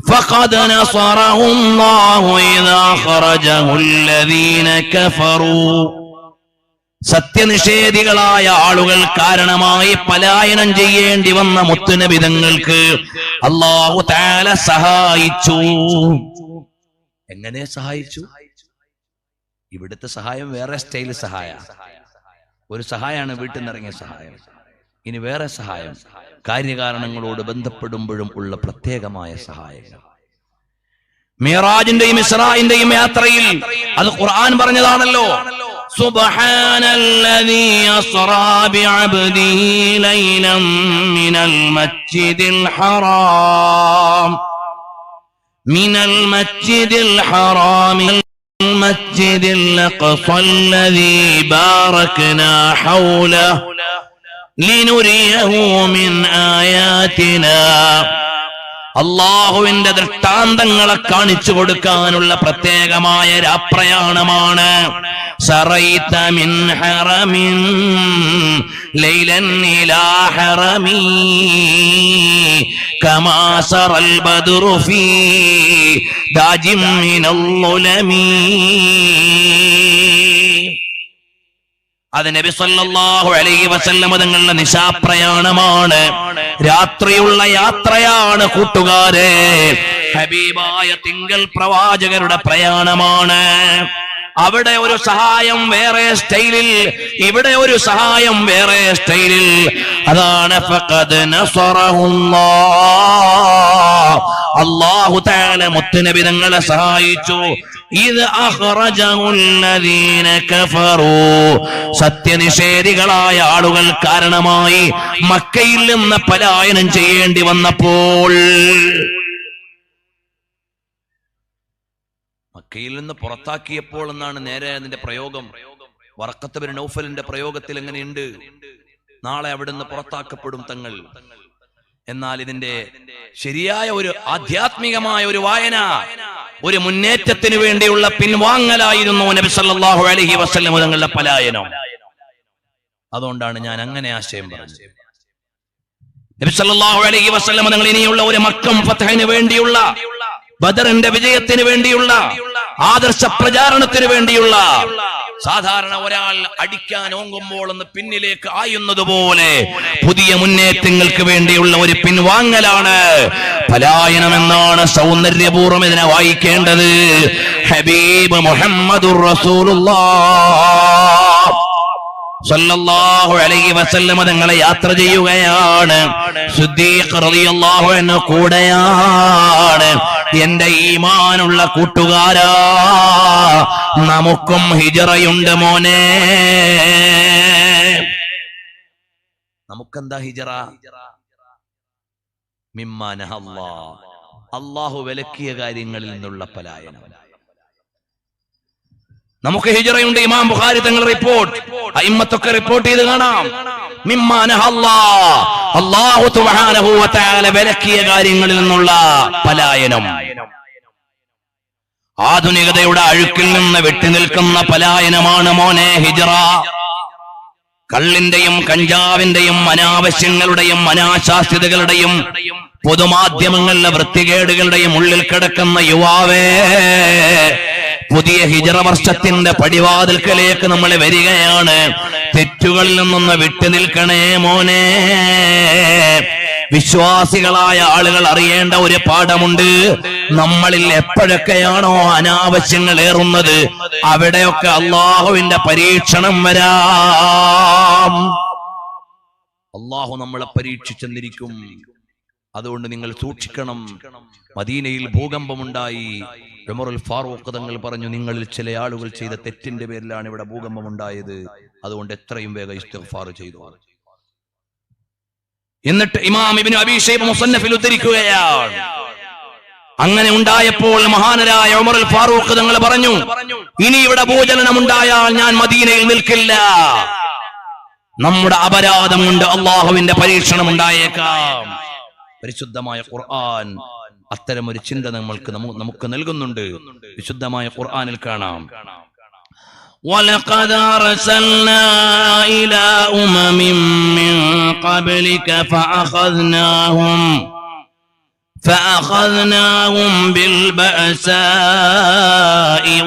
ഫഖദ് നസറഹുല്ലാഹു ഇദാ ഖറജഹുല്ലദീന കഫറൂ. സത്യനിഷേധികളായ ആളുകൾ കാരണമായി പലായനം ചെയ്യേണ്ടി വന്ന മുത്തുനബി തങ്ങൾക്ക് അല്ലാഹു തആല സഹായിച്ചു. എങ്ങനെ സഹായിച്ചു? ഇവിടുത്തെ സഹായം വേറെ സ്റ്റൈൽ സഹായ. ഒരു സഹായമാണ് വീട്ടിൽ നിന്നിറങ്ങിയ സഹായം. ഇനി വേറെ സഹായം കാര്യകാരണങ്ങളോട് ബന്ധപ്പെടുമ്പോഴും ഉള്ള പ്രത്യേകമായ സഹായം. മിഅ്റാജിന്റെയും ഇസ്രാഇന്റെയും യാത്രയിൽ അത് ഖുർആൻ പറഞ്ഞതാണല്ലോ. സുബ്ഹാനല്ലദീ അസ്റാ ബിഅബ്ദിഹി ലൈലൻ മിനൽ മസ്ജിദിൽ ഹറാം മിനൽ മസ്ജിദിൽ ഹറാം മസ്ജിദിൽ അഖ്സല്ലദീ ബാറക്നാ ഹൗലഹു ലിനുരിയഹു മിൻ ആയാതിനാ. അല്ലാഹുവിന്റെ ദൃഷ്ടാന്തങ്ങളെ കാണിച്ചു കൊടുക്കാനുള്ള പ്രത്യേകമായ രാപ്രയാണമാണ്. സറൈത മിൻ ഹറമിൻ ലൈലൻ ഇലാ ഹറമി കമാ സറൽ ബദ്റു ഫീ ദാജിം മിനൽ ളുലമി. അത് നബി സല്ലല്ലാഹു അലൈഹി വസല്ലം തങ്ങളുടെ നിശാപ്രയാണമാണ്. രാത്രിയുള്ള യാത്രയാണ് കൂട്ടുകാരെ. ഹബീബായ തിങ്കൾ പ്രവാചകരുടെ പ്രയാണമാണ്. അവിടെ ഒരു സഹായം വേറെ സ്റ്റൈലിൽ, ഇവിടെ ഒരു സഹായം വേറെ സ്റ്റൈലിൽ. അതാണ് ഫഖദ് നസറഹുല്ലാഹ്. അല്ലാഹു തആല മുത്തുനബി തങ്ങളെ സഹായിച്ചു. ഇത് അഖ്റജഹുല്ലദീന കഫറൂ. സത്യനിഷേധികളായ ആളുകൾ കാരണമായി മക്കയിൽ നിന്ന് പലായനം ചെയ്യേണ്ടി വന്നപ്പോൾ, മക്കയിൽ നിന്ന് പുറത്താക്കിയപ്പോൾ എന്നാണ് നേരെ അതിന്റെ പ്രയോഗം. വറഖത്ത് ബിൻ നൗഫലിന്റെ പ്രയോഗത്തിൽ എങ്ങനെയുണ്ട്? നാളെ അവിടുന്ന് പുറത്താക്കപ്പെടും തങ്ങൾ. എന്നാൽ ഇതിന്റെ ശരിയായ ഒരു ആധ്യാത്മികമായ ഒരു വായന, ഒരു മുന്നേറ്റത്തിന് വേണ്ടിയുള്ള പിൻവാങ്ങലായിരുന്നു നബി സല്ലല്ലാഹു അലൈഹി വസല്ലം തങ്ങളുടെ പലായനം. അതുകൊണ്ടാണ് ഞാൻ അങ്ങനെ ആശയം പറഞ്ഞത്. നബി സല്ലല്ലാഹു അലൈഹി വസല്ലം തങ്ങൾ ഇനിയുള്ള ഒരു മക്കം ഫത്ഹിന് വേണ്ടിയുള്ള, ബദറിന്റെ വിജയത്തിന് വേണ്ടിയുള്ള, ആദർശ പ്രചാരണത്തിന് വേണ്ടിയുള്ള, സാധാരണ ഒരാൾ അടിക്കാൻ ഓങ്ങുമ്പോൾ ഒന്ന് പിന്നിലേക്ക് ആയുന്നത് പോലെ പുതിയ മുന്നേറ്റങ്ങൾക്ക് വേണ്ടിയുള്ള ഒരു പിൻവാങ്ങലാണ് പലായനം എന്നാണ് സൗന്ദര്യപൂർവ്വം ഇതിനെ വായിക്കേണ്ടത്. ഹബീബ് മുഹമ്മദുർ റസൂലുള്ളാഹ് സല്ലല്ലാഹു അലൈഹി വസല്ലം തങ്ങളെ യാത്ര ചെയ്യുകയാണ്. സിദ്ദീഖ് റളിയല്ലാഹു അൻഹു കൂടെയാണ്. എന്റെ ഈമാനുള്ള കൂട്ടുകാരാ, നമുക്കും ഹിജറയുണ്ട് മോനെ. നമുക്കെന്താ ഹിജറ? മിമ്മാ നഹല്ലാഹ്, അല്ലാഹു വിലക്കിയ കാര്യങ്ങളിൽ നിന്നുള്ള പലായനം. നമുക്ക് ഹിജറയുണ്ട്. ഇമാം ബുഖാരി തങ്ങൾ റിപ്പോർട്ട്, അയിമ്മത്തൊക്കെ റിപ്പോർട്ട് ചെയ്ത് കാണാം. മിമ്മാ നഹല്ലാഹ്, അല്ലാഹു സുബ്ഹാനഹു വ തആല വിലക്കിയ കാര്യങ്ങളിൽ നിന്നുള്ള പലായനം. ആധുനികതയുടെ അഴുക്കിൽ നിന്ന് വിട്ടുനിൽക്കുന്ന പലായനമാണ് മോനെ ഹിജറ. കള്ളിന്റെയും കഞ്ചാവിന്റെയും അനാവശ്യങ്ങളുടെയും അനാശാസ്യതകളുടെയും പൊതുമാധ്യമങ്ങളിലെ വൃത്തികേടുകളുടെയും ഉള്ളിൽ കിടക്കുന്ന യുവാവേ, പുതിയ ഹിജറ വർഷത്തിന്റെ പടിവാതിൽക്കലേക്ക് നമ്മൾ വരികയാണ്. തെറ്റുകളിൽ നിന്നൊന്ന് വിട്ടുനിൽക്കണേ മോനെ. വിശ്വാസികളായ ആളുകൾ അറിയേണ്ട ഒരു പാഠമുണ്ട്. നമ്മളിൽ എപ്പോഴൊക്കെയാണോ അനാവശ്യങ്ങൾ ഏറുന്നത്, അവിടെയൊക്കെ അള്ളാഹുവിന്റെ പരീക്ഷണം വരാം. അള്ളാഹു നമ്മളെ പരീക്ഷിച്ചെന്നിരിക്കും. അതുകൊണ്ട് നിങ്ങൾ സൂക്ഷിക്കണം. മദീനയിൽ ഭൂകമ്പമുണ്ടായി. ഉമറുൽ ഫാറൂഖ് തങ്ങൾ പറഞ്ഞു, നിങ്ങളിൽ ചില ആളുകൾ ചെയ്ത തെറ്റിന്റെ പേരിലാണ് ഇവിടെ ഭൂകമ്പമുണ്ടായത്. അതുകൊണ്ട് എത്രയും വേഗം ഇസ്തിഗ്ഫാർ ചെയ്തു. എന്നിട്ട് ഇമാം ഇബ്നു അബീ ശൈബ മുസന്നഫിൽ ഉദ്ധരിക്കുകയാണ്, അങ്ങനെ ഉണ്ടായപ്പോൾ മഹാനരായ ഉമറുൽ ഫാറൂഖ് തങ്ങൾ പറഞ്ഞു, ഇനി ഇവിടെ ഭൂചലനമുണ്ടായാൽ ഞാൻ മദീനയിൽ നിൽക്കില്ല. നമ്മുടെ അപരാധം കൊണ്ട് അള്ളാഹുവിന്റെ പരീക്ഷണം ഉണ്ടായേക്കാം. പരിശുദ്ധമായ ഖുർആൻ അത്തരം ഒരു ചിന്ത നമുക്ക് നൽകുന്നുണ്ട്. വിശുദ്ധമായ ഖുർആനിൽ കാണാം, وَلَقَدْ أَرْسَلْنَا إِلَى أُمَمٍ مِّن قَبْلِكَ فَأَخَذْنَاهُمْ بِالْبَأْسَاءِ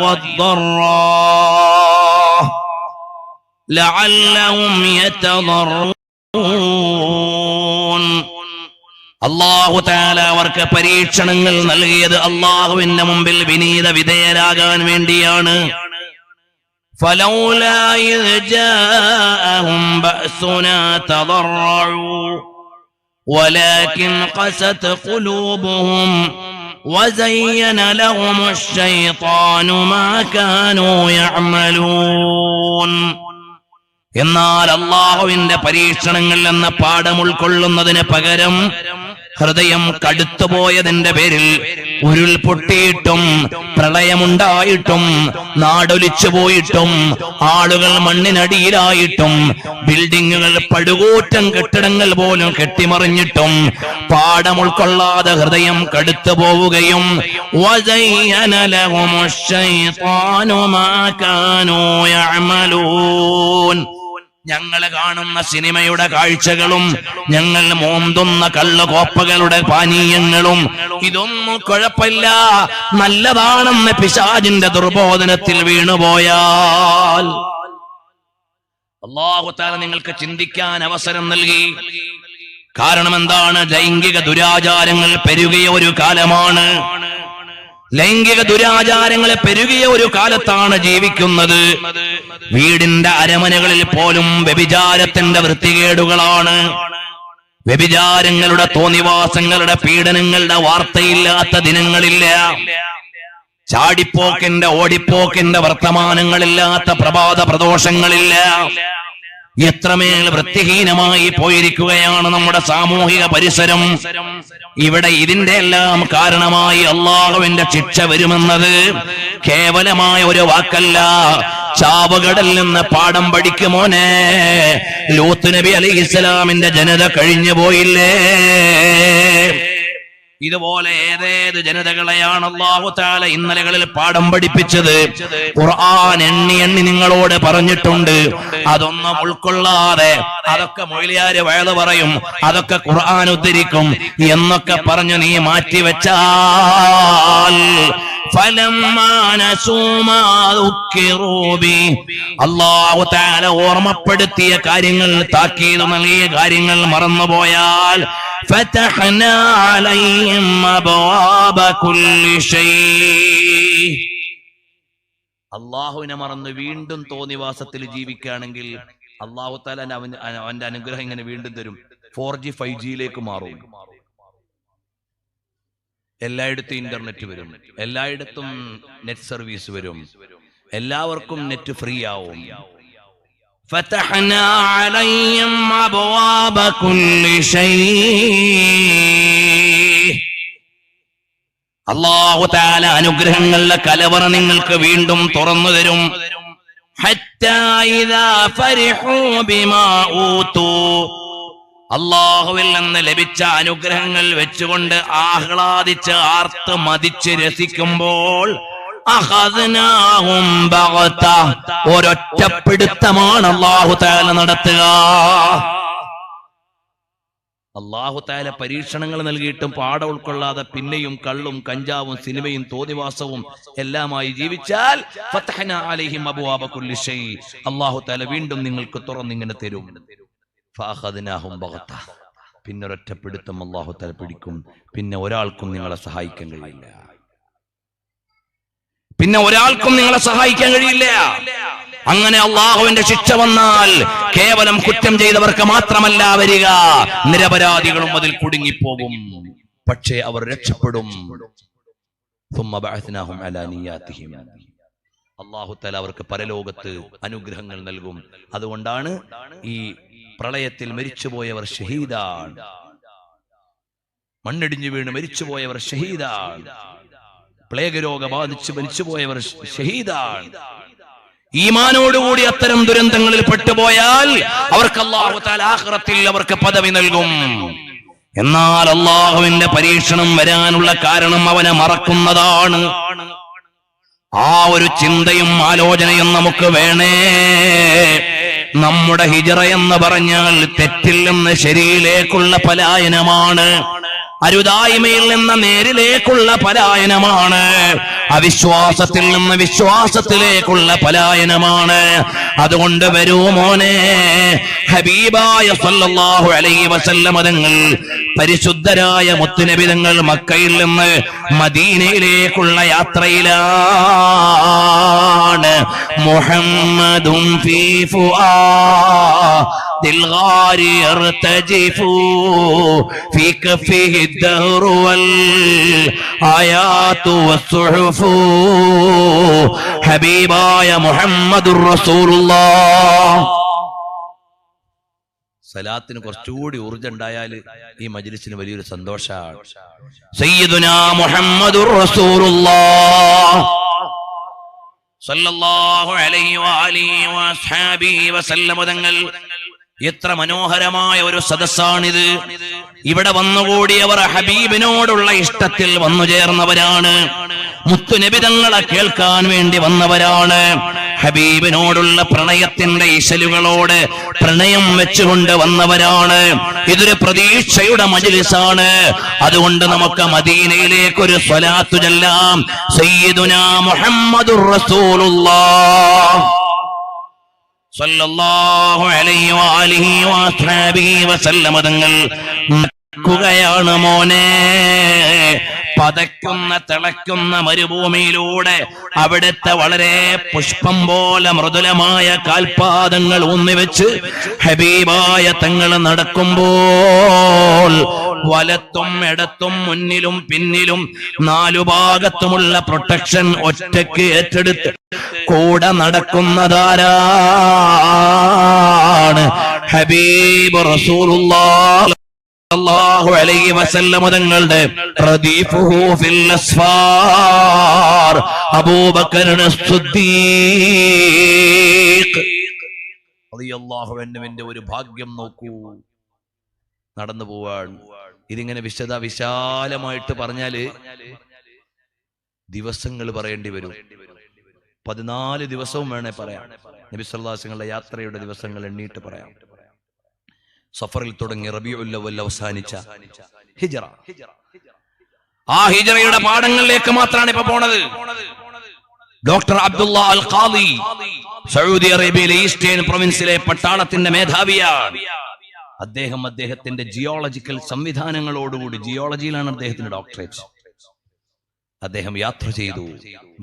وَالضَّرَّاءِ لَعَلَّهُمْ يَتَضَرَّعُونَ. അല്ലാഹു തആല അവർക്ക് പരീക്ഷണങ്ങൾ നൽകിയത് അല്ലാഹുവിന്റെ മുമ്പിൽ വിനീത വിധേയരാകാൻ വേണ്ടിയാണ്. فلولا إذ جاءهم بأسنا تضرعوا ولكن قست قلوبهم وزين لهم الشيطان ما كانوا يعملون. എന്നാൽ അല്ലാഹുവിന്റെ പരീക്ഷണങ്ങൾ എന്ന പാഠം ഉൾക്കൊള്ളുന്നതിന് പകരം ഹൃദയം കടുത്തുപോയതിന്റെ പേരിൽ ഉരുൾപൊട്ടിയിട്ടും പ്രളയമുണ്ടായിട്ടും നാടൊലിച്ചു പോയിട്ടും ആളുകൾ മണ്ണിനടിയിലായിട്ടും ബിൽഡിങ്ങുകൾ പടുകൂറ്റൻ കെട്ടിടങ്ങൾ പോലും കെട്ടിമറിഞ്ഞിട്ടും പാഠം ഉൾക്കൊള്ളാതെ ഹൃദയം കടുത്തു പോവുകയും വസയ്യന ലഹുമുശ് ശൈത്വാനു മാ കാനൂ യഅമലൂൻ. ഞങ്ങൾ കാണുന്ന സിനിമയുടെ കാഴ്ചകളും ഞങ്ങൾ മോന്തുന്ന കള്ളുകോപ്പകളുടെ പാനീയങ്ങളും ഇതൊന്നും കുഴപ്പമില്ല, നല്ലതാണെന്ന് പിശാചിന്റെ ദുർബോധനത്തിൽ വീണുപോയാൽ അല്ലാഹു തആല നിങ്ങൾക്ക് ചിന്തിക്കാൻ അവസരം നൽകി. കാരണം എന്താണ്? ലൈംഗിക ദുരാചാരങ്ങൾ പെരുകിയ ഒരു കാലമാണ്. ലൈംഗിക ദുരാചാരങ്ങളെ പെരുകിയ ഒരു കാലത്താണ് ജീവിക്കുന്നത്. വീടിന്റെ അരമനകളിൽ പോലും വ്യഭിചാരത്തിന്റെ വൃത്തികേടുകളാണ്. വ്യഭിചാരങ്ങളുടെ തോന്നിവാസങ്ങളുടെ പീഡനങ്ങളുടെ വാർത്തയില്ലാത്ത ദിനങ്ങളില്ല. ചാടിപ്പോക്കിന്റെ ഓടിപ്പോക്കിന്റെ വർത്തമാനങ്ങളില്ലാത്ത പ്രഭാത പ്രദോഷങ്ങളില്ല. എത്രമേൽ വൃത്തിഹീനമായി പോയിരിക്കുകയാണ് നമ്മുടെ സാമൂഹിക പരിസരം. ഇവിടെ ഇതിന്റെ എല്ലാം കാരണമായി അള്ളാഹുവിന്റെ ശിക്ഷ വരുമെന്നത് കേവലമായ ഒരു വാക്കല്ല. ചാവുകടലിൽ നിന്ന് പാഠം പഠിക്കുമോനെ. ലൂത്ത് നബി അലൈഹിസ്സലാമിന്റെ ജനത കഴിഞ്ഞു പോയില്ലേ? ഇതുപോലെ ഏതേത് ജനതകളെയാണ് അല്ലാഹു തആല ഇന്നലകളിൽ പാഠം പഠിപ്പിച്ചത്. ഖുർആൻ എണ്ണി എണ്ണി നിങ്ങളോട് പറഞ്ഞിട്ടുണ്ട്. അതൊന്നും ഉൾക്കൊള്ളാതെ അതൊക്കെ മൊയ്ലിയാര് വയല് പറയും, അതൊക്കെ ഖുർആൻ ഉദ്ധരിക്കും എന്നൊക്കെ പറഞ്ഞു നീ മാറ്റിവെച്ചാൽ അല്ലാഹു തആല ഓർമ്മപ്പെടുത്തിയ കാര്യങ്ങൾ, താക്കീത് നൽകിയ കാര്യങ്ങൾ മറന്നുപോയാൽ ഫതഹ്നാ അലൈഹിം അബ്വാബ കുല്ലി ശൈഇ. അല്ലാഹുവിനെ മറന്ന് വീണ്ടും തോന്നിവാസത്തിൽ ജീവിക്കുകയാണെങ്കിൽ അല്ലാഹു തആല അവന്റെ അനുഗ്രഹം ഇങ്ങനെ വീണ്ടും തരും. 4G 5G യിലേക്ക് മാറും. എല്ലായിടത്തും ഇന്റർനെറ്റ് വരും, എല്ലായിടത്തും നെറ്റ് സർവീസ് വരും, എല്ലാവർക്കും നെറ്റ് ഫ്രീ ആവും. ഫതഹ്നാ അലൈഹിം അബ്വാബ കുല്ലി ശൈ. അല്ലാഹു തആല അനുഗ്രഹങ്ങളുടെ കലവറ നിങ്ങൾക്ക് വീണ്ടും തുറന്നു തരും. ഹത്താ ഇദാ ഫരിഹൂ ബിമാ ഊതു. അല്ലാഹുവിൽ നിന്ന് ലഭിച്ച അനുഗ്രഹങ്ങൾ വെച്ചുകൊണ്ട് ആഹ്ലാദിച്ച് ആർത്ത് മതിച്ച് രസിക്കുമ്പോൾ അഖദ്നാഹും ബഗ്ത, ഒരൊറ്റപ്പിടുത്തമാണ് അല്ലാഹു തആല നടത്തുക. അല്ലാഹു തആല പരീക്ഷണങ്ങൾ നൽകിയിട്ടും പാഠം ഉൾക്കൊള്ളാതെ പിന്നെയും കള്ളും കഞ്ചാവും സിനിമയും തോന്നിവാസവും എല്ലാമായി ജീവിച്ചാൽ ഫതഹ്നാ അലൈഹിം അബ്വാബ കുല്ലി ശൈ, അല്ലാഹു തആല വീണ്ടും നിങ്ങൾക്ക് തുറന്നിങ്ങനെ തരും. ഫഅഖദ്നാഹും ബഗ്ത, പിന്നെ ഒരൊറ്റപ്പിടുത്തം അല്ലാഹു തആല പിടിക്കും. പിന്നെ ഒരാൾക്കും നിങ്ങളെ സഹായിക്കാൻ കഴിയില്ല. പിന്നെ ഒരാൾക്കും നിങ്ങളെ സഹായിക്കാൻ കഴിയില്ല. അങ്ങനെ അള്ളാഹുവിന്റെ ശിക്ഷ വന്നാൽ കേവലം കുറ്റം ചെയ്തവർക്ക് മാത്രമല്ല വരിക, നിരപരാധികളും അതിൽ കുടുങ്ങിപ്പോകും. പക്ഷേ അവർ രക്ഷപ്പെടും. അല്ലാഹു തആല അവർക്ക് പരലോകത്ത് അനുഗ്രഹങ്ങൾ നൽകും. അതുകൊണ്ടാണ് ഈ പ്രളയത്തിൽ മരിച്ചുപോയവർ ഷഹീദാണ്, മണ്ണിടിഞ്ഞു വീണ് മരിച്ചുപോയവർ ഷഹീദാണ്, പ്ലേഗ് രോഗം ബാധിച്ച് മരിച്ചുപോയവർ ഷഹീദാണ്. ഈമാനോടുകൂടി അത്തരം ദുരന്തങ്ങളിൽ പെട്ടുപോയാൽ അവർക്ക് അല്ലാഹു തആല ആഖിറത്തിൽ അവർക്ക് പദവി നൽകും. എന്നാൽ അല്ലാഹുവിന്റെ പരീക്ഷണം വരാനുള്ള കാരണം അവനെ മറക്കുന്നതാണ്. ആ ഒരു ചിന്തയും ആലോചനയും നമുക്ക് വേണേ. നമ്മുടെ ഹിജ്റ എന്ന് പറഞ്ഞാൽ തെറ്റിൽ നിന്ന് ശരിയിലേക്കുള്ള പലായനമാണ്, അരുതായ്മയിൽ നിന്ന് നേരിലേക്കുള്ള പലായനമാണ്, അവിശ്വാസത്തിൽ നിന്ന് വിശ്വാസത്തിലേക്കുള്ള പലായനമാണ്. അതുകൊണ്ട് വരൂ മോനെ, ഹബീബായ സല്ലല്ലാഹു അലൈഹി വസല്ലം തങ്ങൾ, പരിശുദ്ധരായ മുത്തുനബി തങ്ങൾ മക്കയിൽ നിന്ന് മദീനയിലേക്കുള്ള യാത്രയിലാണ്. മുഹമ്മദും ഫീ ഫുആദിൽ ഗാരി യർതജിഫു ഫീ കഫിഹി الدهر والآيات والصحف. ഹബീബായ മുഹമ്മദുർ റസൂലുള്ളാഹ്. സലാത്തിന് കുറച്ചുകൂടി ഊർജ്ജം ഉണ്ടായാൽ ഈ മജ്ലിസിന് വലിയൊരു സന്തോഷമാണ്. സയ്യിദുനാ മുഹമ്മദുർ റസൂലുള്ളാഹ് സല്ലല്ലാഹു അലൈഹി വആലിഹി വഅസ്ഹാബിഹി വസല്ലം തങ്ങൾ. എത്ര മനോഹരമായ ഒരു സദസ്സാണിത്. ഇവിടെ വന്നുകൂടിയവർ ഹബീബിനോടുള്ള ഇഷ്ടത്തിൽ വന്നു ചേർന്നവരാണ്, മുത്തുനബി തങ്ങളെ കേൾക്കാൻ വേണ്ടി വന്നവരാണ്, ഹബീബിനോടുള്ള പ്രണയത്തിന്റെ ഇശലുകളോട് പ്രണയം വെച്ചുകൊണ്ട് വന്നവരാണ്. ഇതൊരു പ്രതീക്ഷയുടെ മജ്ലിസാണ്. അതുകൊണ്ട് നമുക്ക് മദീനയിലേക്ക് ഒരു സ്വലാത്തു ചൊല്ലാം. സയ്യിദുനാ മുഹമ്മദുർ റസൂലുള്ളാഹ് സല്ലല്ലാഹു അലൈഹി വആലിഹി വഅസ്ഹാബിഹി വസല്ലം തങ്ങൾ ക്കുകയാണ് മോനെ. പതയ്ക്കുന്ന തിളയ്ക്കുന്ന മരുഭൂമിയിലൂടെ അവിടുത്തെ വളരെ പുഷ്പം പോലെ മൃദുലമായ കാൽപാദങ്ങൾ ഊന്നിവെച്ച് ഹബീബായ തങ്ങൾ നടക്കുമ്പോൾ വലത്തും ഇടത്തും മുന്നിലും പിന്നിലും നാലു ഭാഗത്തുമുള്ള പ്രൊട്ടക്ഷൻ ഒറ്റയ്ക്ക് ഏറ്റെടുത്ത് കൂടെ നടക്കുന്നതാരാണ്? ഹബീബ് റസൂലുള്ളാഹി സല്ലല്ലാഹു അലൈഹി വസല്ലം തങ്ങളുടെ റദീഫുഹു ഫിൽ അസ്ഫാർ അബൂബക്കർ അസ്സിദ്ദീഖ് റളിയല്ലാഹു അൻഹുവിന്റെ ഒരു ഭാഗ്യം നോക്കൂ. നടന്നു പോവാൻ ഇതിങ്ങനെ വിശാലമായിട്ട് പറഞ്ഞാല് ദിവസങ്ങൾ പറയേണ്ടി വരും. 14 ദിവസവും വേണേ പറയാം. നബി സല്ലല്ലാഹു അലൈഹി വസല്ലം യാത്രയുടെ ദിവസങ്ങൾ എണ്ണീട്ട് പറയാം. സഫറിൽ തുടങ്ങി റബീഉൽ അവ്വൽ അവസാനിച്ച ഹിജ്റ, ആ ഹിജ്റയുടെ പാഠങ്ങളിലേക്ക് മാത്രമാണ് ഇപ്പൊ പോണത്. ഡോക്ടർ അബ്ദുള്ള അൽ ഖാദി സൗദി അറേബ്യയിലെ ഈസ്റ്റേൺ പ്രൊവിൻസിലെ പട്ടാളത്തിന്റെ മേധാവിയാണ്. അദ്ദേഹത്തിന്റെ ജിയോളജിക്കൽ സംവിധാനങ്ങളോടുകൂടി, ജിയോളജിയിലാണ് അദ്ദേഹത്തിന്റെ ഡോക്ടറേറ്റ്. അദ്ദേഹം യാത്ര ചെയ്തു.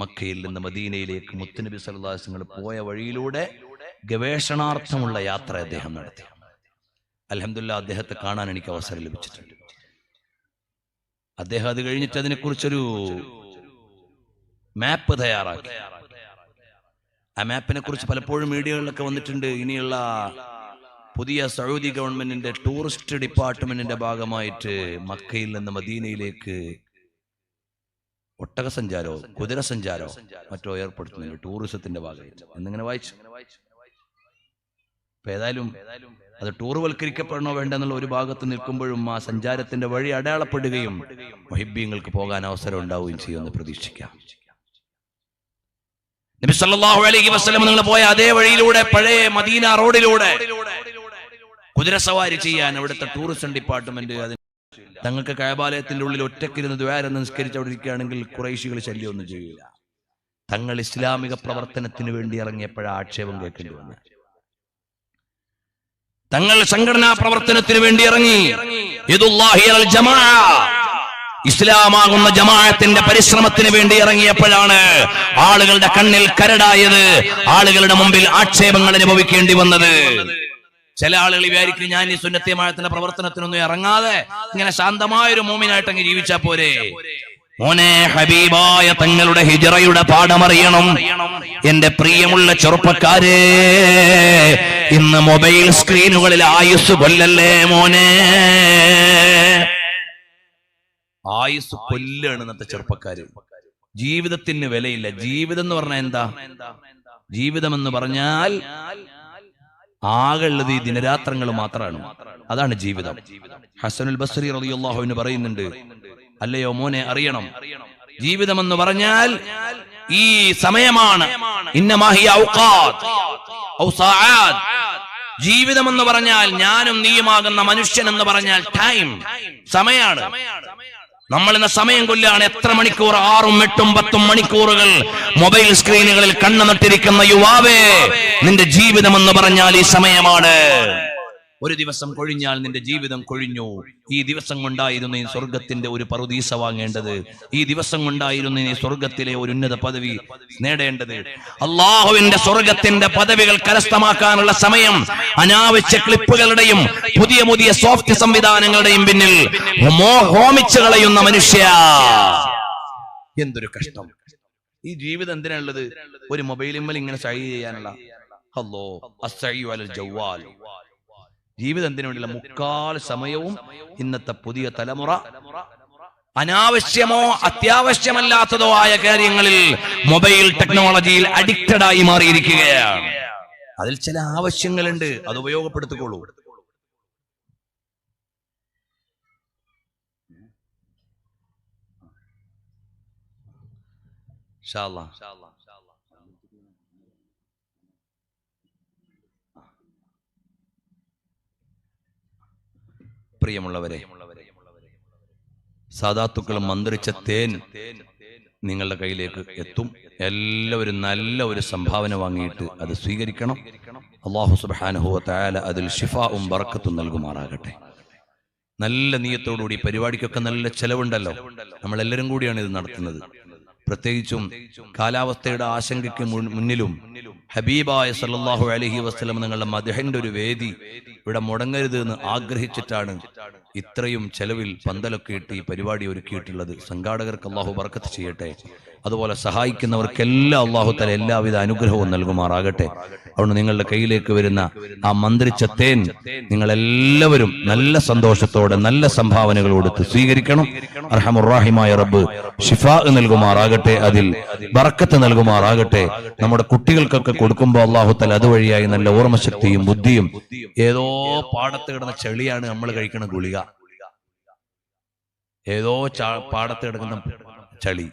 മക്കയിൽ നിന്ന് മദീനയിലേക്ക് മുത്തുനബി സല്ലല്ലാഹു അലൈഹി വസല്ലം പോയ വഴിയിലൂടെ ഗവേഷണാർത്ഥമുള്ള യാത്ര അദ്ദേഹം നടത്തി. അൽഹംദുലില്ലാഹ് അദ്ദേഹത്തെ കാണാൻ എനിക്ക് അവസരം ലഭിച്ചിട്ടുണ്ട്. അദ്ദേഹം അത് കഴിഞ്ഞിട്ട് അതിനെക്കുറിച്ചൊരു മാപ്പ് തയ്യാറാക്കി. ആ മാപ്പിനെ കുറിച്ച് പലപ്പോഴും മീഡിയകളിലൊക്കെ വന്നിട്ടുണ്ട്. ഇനിയുള്ള പുതിയ സൗദി ഗവൺമെന്റിന്റെ ടൂറിസ്റ്റ് ഡിപ്പാർട്ട്മെന്റിന്റെ ഭാഗമായിട്ട് മക്കയിൽ നിന്ന് മദീനയിലേക്ക് ഒട്ടക സഞ്ചാരോ കുതിര സഞ്ചാരോ മറ്റോ ഏർപ്പെടുത്തുന്നുണ്ട് ടൂറിസത്തിന്റെ ഭാഗമായിട്ട് എന്നിങ്ങനെ വായിച്ചു. അപ്പൊ ഏതായാലും അത് ടൂർവൽക്കരിക്കപ്പെടണോ വേണ്ടെന്നുള്ള ഒരു ഭാഗത്ത് നിൽക്കുമ്പോഴും ആ സഞ്ചാരത്തിന്റെ വഴി അടയാളപ്പെടുകയും മുഹിബ്ബീങ്ങൾക്ക് പോകാൻ അവസരം ഉണ്ടാവുകയും ചെയ്യുമെന്ന് പ്രതീക്ഷിക്കാം. നബി സല്ലല്ലാഹു അലൈഹി വസല്ലം നിങ്ങൾ പോയ അതേ വഴിയിലൂടെ പഴയ മദീന റോഡിലൂടെ കുതിരസവാരി ചെയ്യാൻ അവിടുത്തെ ടൂറിസം ഡിപ്പാർട്ട്മെന്റ് തങ്ങൾക്ക് കഅബാലയത്തിന്റെ ഉള്ളിൽ ഒറ്റക്കിരുന്ന് ദുആ നിസ്കരിച്ച് അവിടെ ഇരിക്കുകയാണെങ്കിൽ ഖുറൈശികൾ ശല്യമൊന്നും ചെയ്യില്ല. തങ്ങൾ ഇസ്ലാമിക പ്രവർത്തനത്തിന് വേണ്ടി ഇറങ്ങിയപ്പോഴാ ആക്ഷേപം കേൾക്കേണ്ടി വന്നു. തങ്ങൾ സംഘടനാ പ്രവർത്തനത്തിന് വേണ്ടി ഇറങ്ങി. യദുല്ലാഹി അൽ ജമാഅ, ഇസ്ലാമാകുന്ന ജമാഅത്തിന്റെ പരിശ്രമത്തിന് വേണ്ടി ഇറങ്ങിയപ്പോഴാണ് ആളുകളുടെ കണ്ണിൽ കരടായത്, ആളുകളുടെ മുമ്പിൽ ആക്ഷേപങ്ങൾ അനുഭവിക്കേണ്ടി വന്നത്. ചില ആളുകൾ വിചാരിക്കും ഞാൻ ഈ സുന്നത്തി ജമാഅത്തിന്റെ പ്രവർത്തനത്തിനൊന്നും ഇറങ്ങാതെ ഇങ്ങനെ ശാന്തമായൊരു മോമിനായിട്ട് അങ്ങ് ജീവിച്ചാ പോരെ. മോനെ, ഹബീബായ തങ്ങളുടെ ഹിജ്റയുടെ പാഠമറിയണം. എന്റെ പ്രിയമുള്ള ചെറുപ്പക്കാരെ, ഇന്ന് മൊബൈൽ സ്ക്രീനുകളിൽ ആയുസ് കൊല്ലല്ലേ മോനെ. ആയുസ് കൊല്ലാണ് ഇന്നത്തെ ചെറുപ്പക്കാര്. ജീവിതത്തിന് വിലയില്ല. ജീവിതം എന്ന് പറഞ്ഞാൽ എന്താ? ജീവിതം എന്ന് പറഞ്ഞാൽ ആകെ ഉള്ളത് ഈ ദിനരാത്രങ്ങൾ മാത്രമാണ്. അതാണ് ജീവിതം. ഹസനുൽ ബസ്രി റളിയല്ലാഹു അൻഹു പറയുന്നുണ്ട്, അല്ലയോ മോനെ, അറിയണം, ജീവിതം എന്ന് പറഞ്ഞാൽ ഈ സമയമാണ്. ഇന്നമാ ഹിയ ഔഖാത്ത് ഔ സആഅത്ത്. ജീവിതം എന്ന് പറഞ്ഞാൽ ഞാനും നീയുമാകുന്ന മനുഷ്യൻ എന്ന് പറഞ്ഞാൽ ടൈം, സമയാണ്. നമ്മൾ ഇന്ന് സമയം കൊല്ലാണ്. എത്ര മണിക്കൂർ? 6ഉം 8ഉം 10ഉം മണിക്കൂറുകൾ മൊബൈൽ സ്ക്രീനുകളിൽ കണ്ണു നട്ടിരിക്കുന്ന യുവാവേ, നിന്റെ ജീവിതം എന്ന് പറഞ്ഞാൽ ഈ സമയമാണ്. ഒരു ദിവസം കൊഴിഞ്ഞാൽ നിന്റെ ജീവിതം കൊഴിഞ്ഞു. ഈ ദിവസം കൊണ്ടായിരുന്നു നീ സ്വർഗത്തിന്റെ ഒരു പറുദീസ വാങ്ങേണ്ടത്. ഈ ദിവസം കൊണ്ടായിരുന്നു നീ സ്വർഗത്തിലെ ഒരു ഉന്നത പദവി നേടേണ്ടത്. അള്ളാഹുവിന്റെ സ്വർഗത്തിന്റെ പദവികൾ കരസ്ഥമാക്കാനുള്ള സമയം അനാവശ്യ ക്ലിപ്പുകളുടെയും പുതിയ പുതിയ സോഫ്റ്റ് സംവിധാനങ്ങളുടെയും പിന്നിൽ ഹോമിച്ചു കളയുന്ന മനുഷ്യ, എന്തൊരു കഷ്ടം. ഈ ജീവിതം എന്തിനുള്ളത്? ഒരു മൊബൈലിന്മേൽ ഇങ്ങനെ സൈ ചെയ്യാനുള്ള അല്ലോ അസ്സഈ അലൽ ജവാൽ. ജീവിതം എന്തിനു വേണ്ടിയുള്ള മുക്കാൽ സമയവും ഇന്നത്തെ പുതിയ തലമുറ അനാവശ്യമോ അത്യാവശ്യമല്ലാത്തതോ ആയ കാര്യങ്ങളിൽ മൊബൈൽ ടെക്നോളജിയിൽ അഡിക്റ്റഡ് ആയി മാറിയിരിക്കുകയാണ്. അതിൽ ചില ആവശ്യങ്ങളുണ്ട്, അത് ഉപയോഗപ്പെടുത്തിക്കോളൂ. ഇൻഷാ അല്ലാഹ് പ്രിയമുള്ളവരെ, സാദാത്തുക്കൾ മന്ത്രിച്ച തേൻ നിങ്ങളുടെ കയ്യിലേക്ക് എത്തും. എല്ലാവരും നല്ല ഒരു സംഭാവന വാങ്ങിയിട്ട് അത് സ്വീകരിക്കണം. അല്ലാഹു സുബ്ഹാനഹു വ തആല അതിൽ ശിഫാഉം ബറക്കത്തും നൽകുമാറാകട്ടെ. നല്ല നിയ്യത്തോടുകൂടി പരിപാടിക്കൊക്കെ നല്ല ചെലവുണ്ടല്ലോ. നമ്മളെല്ലാവരും കൂടിയാണ് ഇത് നടത്തുന്നത്. പ്രത്യേകിച്ചും കാലാവസ്ഥയുടെ ആശങ്കയ്ക്ക് മുന്നിലും ഹബീബായ സല്ലല്ലാഹു അലൈഹി വസല്ലം നിങ്ങളുടെ മദ്ഹിന്റെ ഒരു വേദി ഇവിടെ മുടങ്ങരുത് എന്ന് ആഗ്രഹിച്ചിട്ടാണ് ഇത്രയും ചെലവിൽ പന്തലൊക്കെ ഇട്ട് ഈ പരിപാടി ഒരുക്കിയിട്ടുള്ളത്. സംഘാടകർക്ക് അല്ലാഹു ബർക്കത്ത് ചെയ്യട്ടെ. അതുപോലെ സഹായിക്കുന്നവർക്കെല്ലാം അല്ലാഹു തആല എല്ലാവിധ അനുഗ്രഹവും നൽകുമാറാകട്ടെ. അതുകൊണ്ട് നിങ്ങളുടെ കയ്യിലേക്ക് വരുന്ന ആ മന്ത്രിച്ച തേൻ നിങ്ങളെല്ലാവരും നല്ല സന്തോഷത്തോടെ നല്ല സംഭാവനകൾ കൊടുത്ത് സ്വീകരിക്കണം. അർഹമുർ റഹീമായ റബ്ബ് ശിഫാ നൽകുമാറാകട്ടെ, അതിൽ ബർക്കത്ത് നൽകുമാറാകട്ടെ. നമ്മുടെ കുട്ടികൾക്കൊക്കെ കൊടുക്കുമ്പോൾ അല്ലാഹു തആല അതുവഴിയായി നല്ല ഓർമ്മശക്തിയും ബുദ്ധിയും. ഏതോ പാടത്ത് കിടന്ന ചെളിയാണ് നമ്മൾ കഴിക്കുന്ന ഗുളിക. ഏതോ പാടത്ത് കിടക്കുന്ന ചളി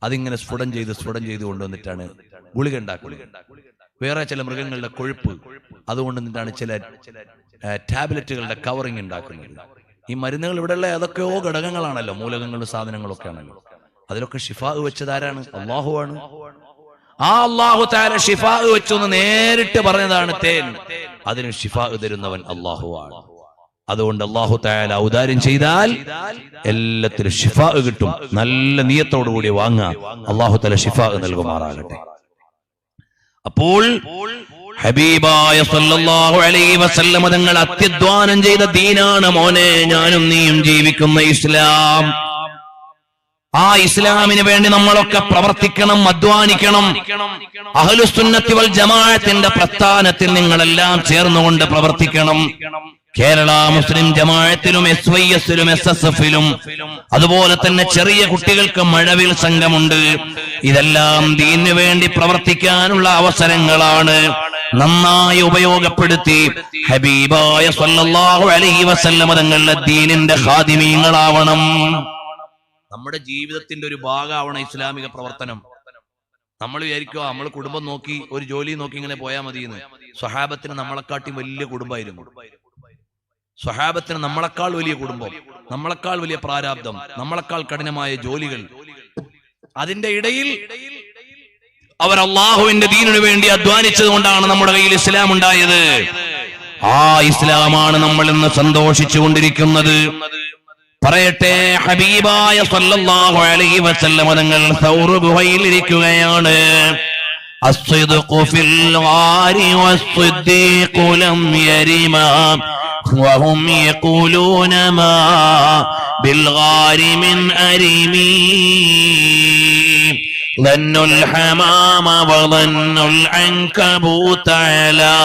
അതിങ്ങനെ സ്ഫുടം ചെയ്ത് കൊണ്ടുവന്നിട്ടാണ് ഗുളിക ഉണ്ടാക്കുന്നത്. വേറെ ചില മൃഗങ്ങളുടെ കൊഴുപ്പ് അതുകൊണ്ട് നിന്നാണ് ചില ടാബ്ലറ്റുകളുടെ കവറിങ് ഉണ്ടാക്കുന്നത്. ഈ മരുന്നുകൾ ഇവിടെയുള്ള ഏതൊക്കെയോ ഘടകങ്ങളാണല്ലോ, മൂലകങ്ങളും സാധനങ്ങളൊക്കെ ആണല്ലോ. അതിലൊക്കെ ഷിഫാ വെച്ചതാരാണ്? അല്ലാഹു ആണ്. ആ അല്ലാഹു തആല ഷിഫാ വെച്ചൊന്ന് നേരിട്ട് പറഞ്ഞതാണ് തേൻ. അതിന് ഷിഫാ തരുന്നവൻ അല്ലാഹു ആണ്. അതുകൊണ്ട് അല്ലാഹു തആല ഔദാര്യം ചെയ്താൽ എല്ലാത്തിലും ഷിഫാ കിട്ടും. നല്ല നിയത്തോടു കൂടി വാങ്ങാ. അല്ലാഹു തആല ഷിഫാ നൽകുമാറാകട്ടെ. അപ്പോൾ ഹബീബായ സല്ലല്ലാഹു അലൈഹി വസല്ലം തങ്ങൾ അത്യധ്വാനം ചെയ്ത ദീനാണ് മോനെ ഞാനും നീയും ജീവിക്കുന്ന ഇസ്ലാം. ആ ഇസ്ലാമിന് വേണ്ടി നമ്മളൊക്കെ പ്രവർത്തിക്കണം, അധ്വാനിക്കണം. അഹ്ലുസുന്നത്തി വൽ ജമാഅത്തിന്റെ പ്രസ്ഥാനത്തിൽ നിങ്ങളെല്ലാം ചേർന്നുകൊണ്ട് പ്രവർത്തിക്കണം. കേരള മുസ്ലിം ജമാഅത്തിലും SYS-ലും SSF-ലും അതുപോലെ തന്നെ ചെറിയ കുട്ടികൾക്ക് മഴവിൽ സംഘമുണ്ട്. ഇതെല്ലാം ദീനിനു വേണ്ടി പ്രവർത്തിക്കാനുള്ള അവസരങ്ങളാണ്. നന്നായി ഉപയോഗപ്പെടുത്തി ഹബീബായ സ്വല്ലല്ലാഹു അലൈഹി വസല്ലം തങ്ങളുടെ ദീനിന്റെ ഖാദിമീങ്ങളാവണം. നമ്മുടെ ജീവിതത്തിന്റെ ഒരു ഭാഗമാവണം ഇസ്ലാമിക പ്രവർത്തനം. നമ്മൾ വിചാരിക്കുക നമ്മൾ കുടുംബം നോക്കി ഒരു ജോലി നോക്കി ഇങ്ങനെ പോയാൽ മതിയെന്ന്. സ്വഹാബത്തിന് നമ്മളെക്കാട്ടി വലിയ കുടുംബമായിരുന്നു. സ്വഹാബത്തിന് നമ്മളെക്കാൾ വലിയ കുടുംബം, നമ്മളെക്കാൾ വലിയ പ്രാരാബ്ദം, നമ്മളെക്കാൾ കഠിനമായ ജോലികൾ. അതിന്റെ ഇടയിൽ അവർ അള്ളാഹുവിന്റെ ദീനിനു വേണ്ടി അധ്വാനിച്ചത് കൊണ്ടാണ് നമ്മുടെ കയ്യിൽ ഇസ്ലാം ഉണ്ടായത്. ആ ഇസ്ലാമാണ് നമ്മൾ ഇന്ന് സന്തോഷിച്ചു കൊണ്ടിരിക്കുന്നത്. പറയട്ടെ, ഹബീബായ സ്വല്ലല്ലാഹു അലൈഹി വസല്ലം തങ്ങൾ സൗർ ഗുഹയിൽ ഇരിക്കുകയാണ്. അസ്സിദ്ഖു ഫിൽ ഗാരി വസ്സിദ്ദീഖു ലം യരിമാ വഹും യഖൂലൂന മാ ബിൽ ഗാരി മിൻ അരിമീ ظنوا الحمام وظنوا العنكبوت على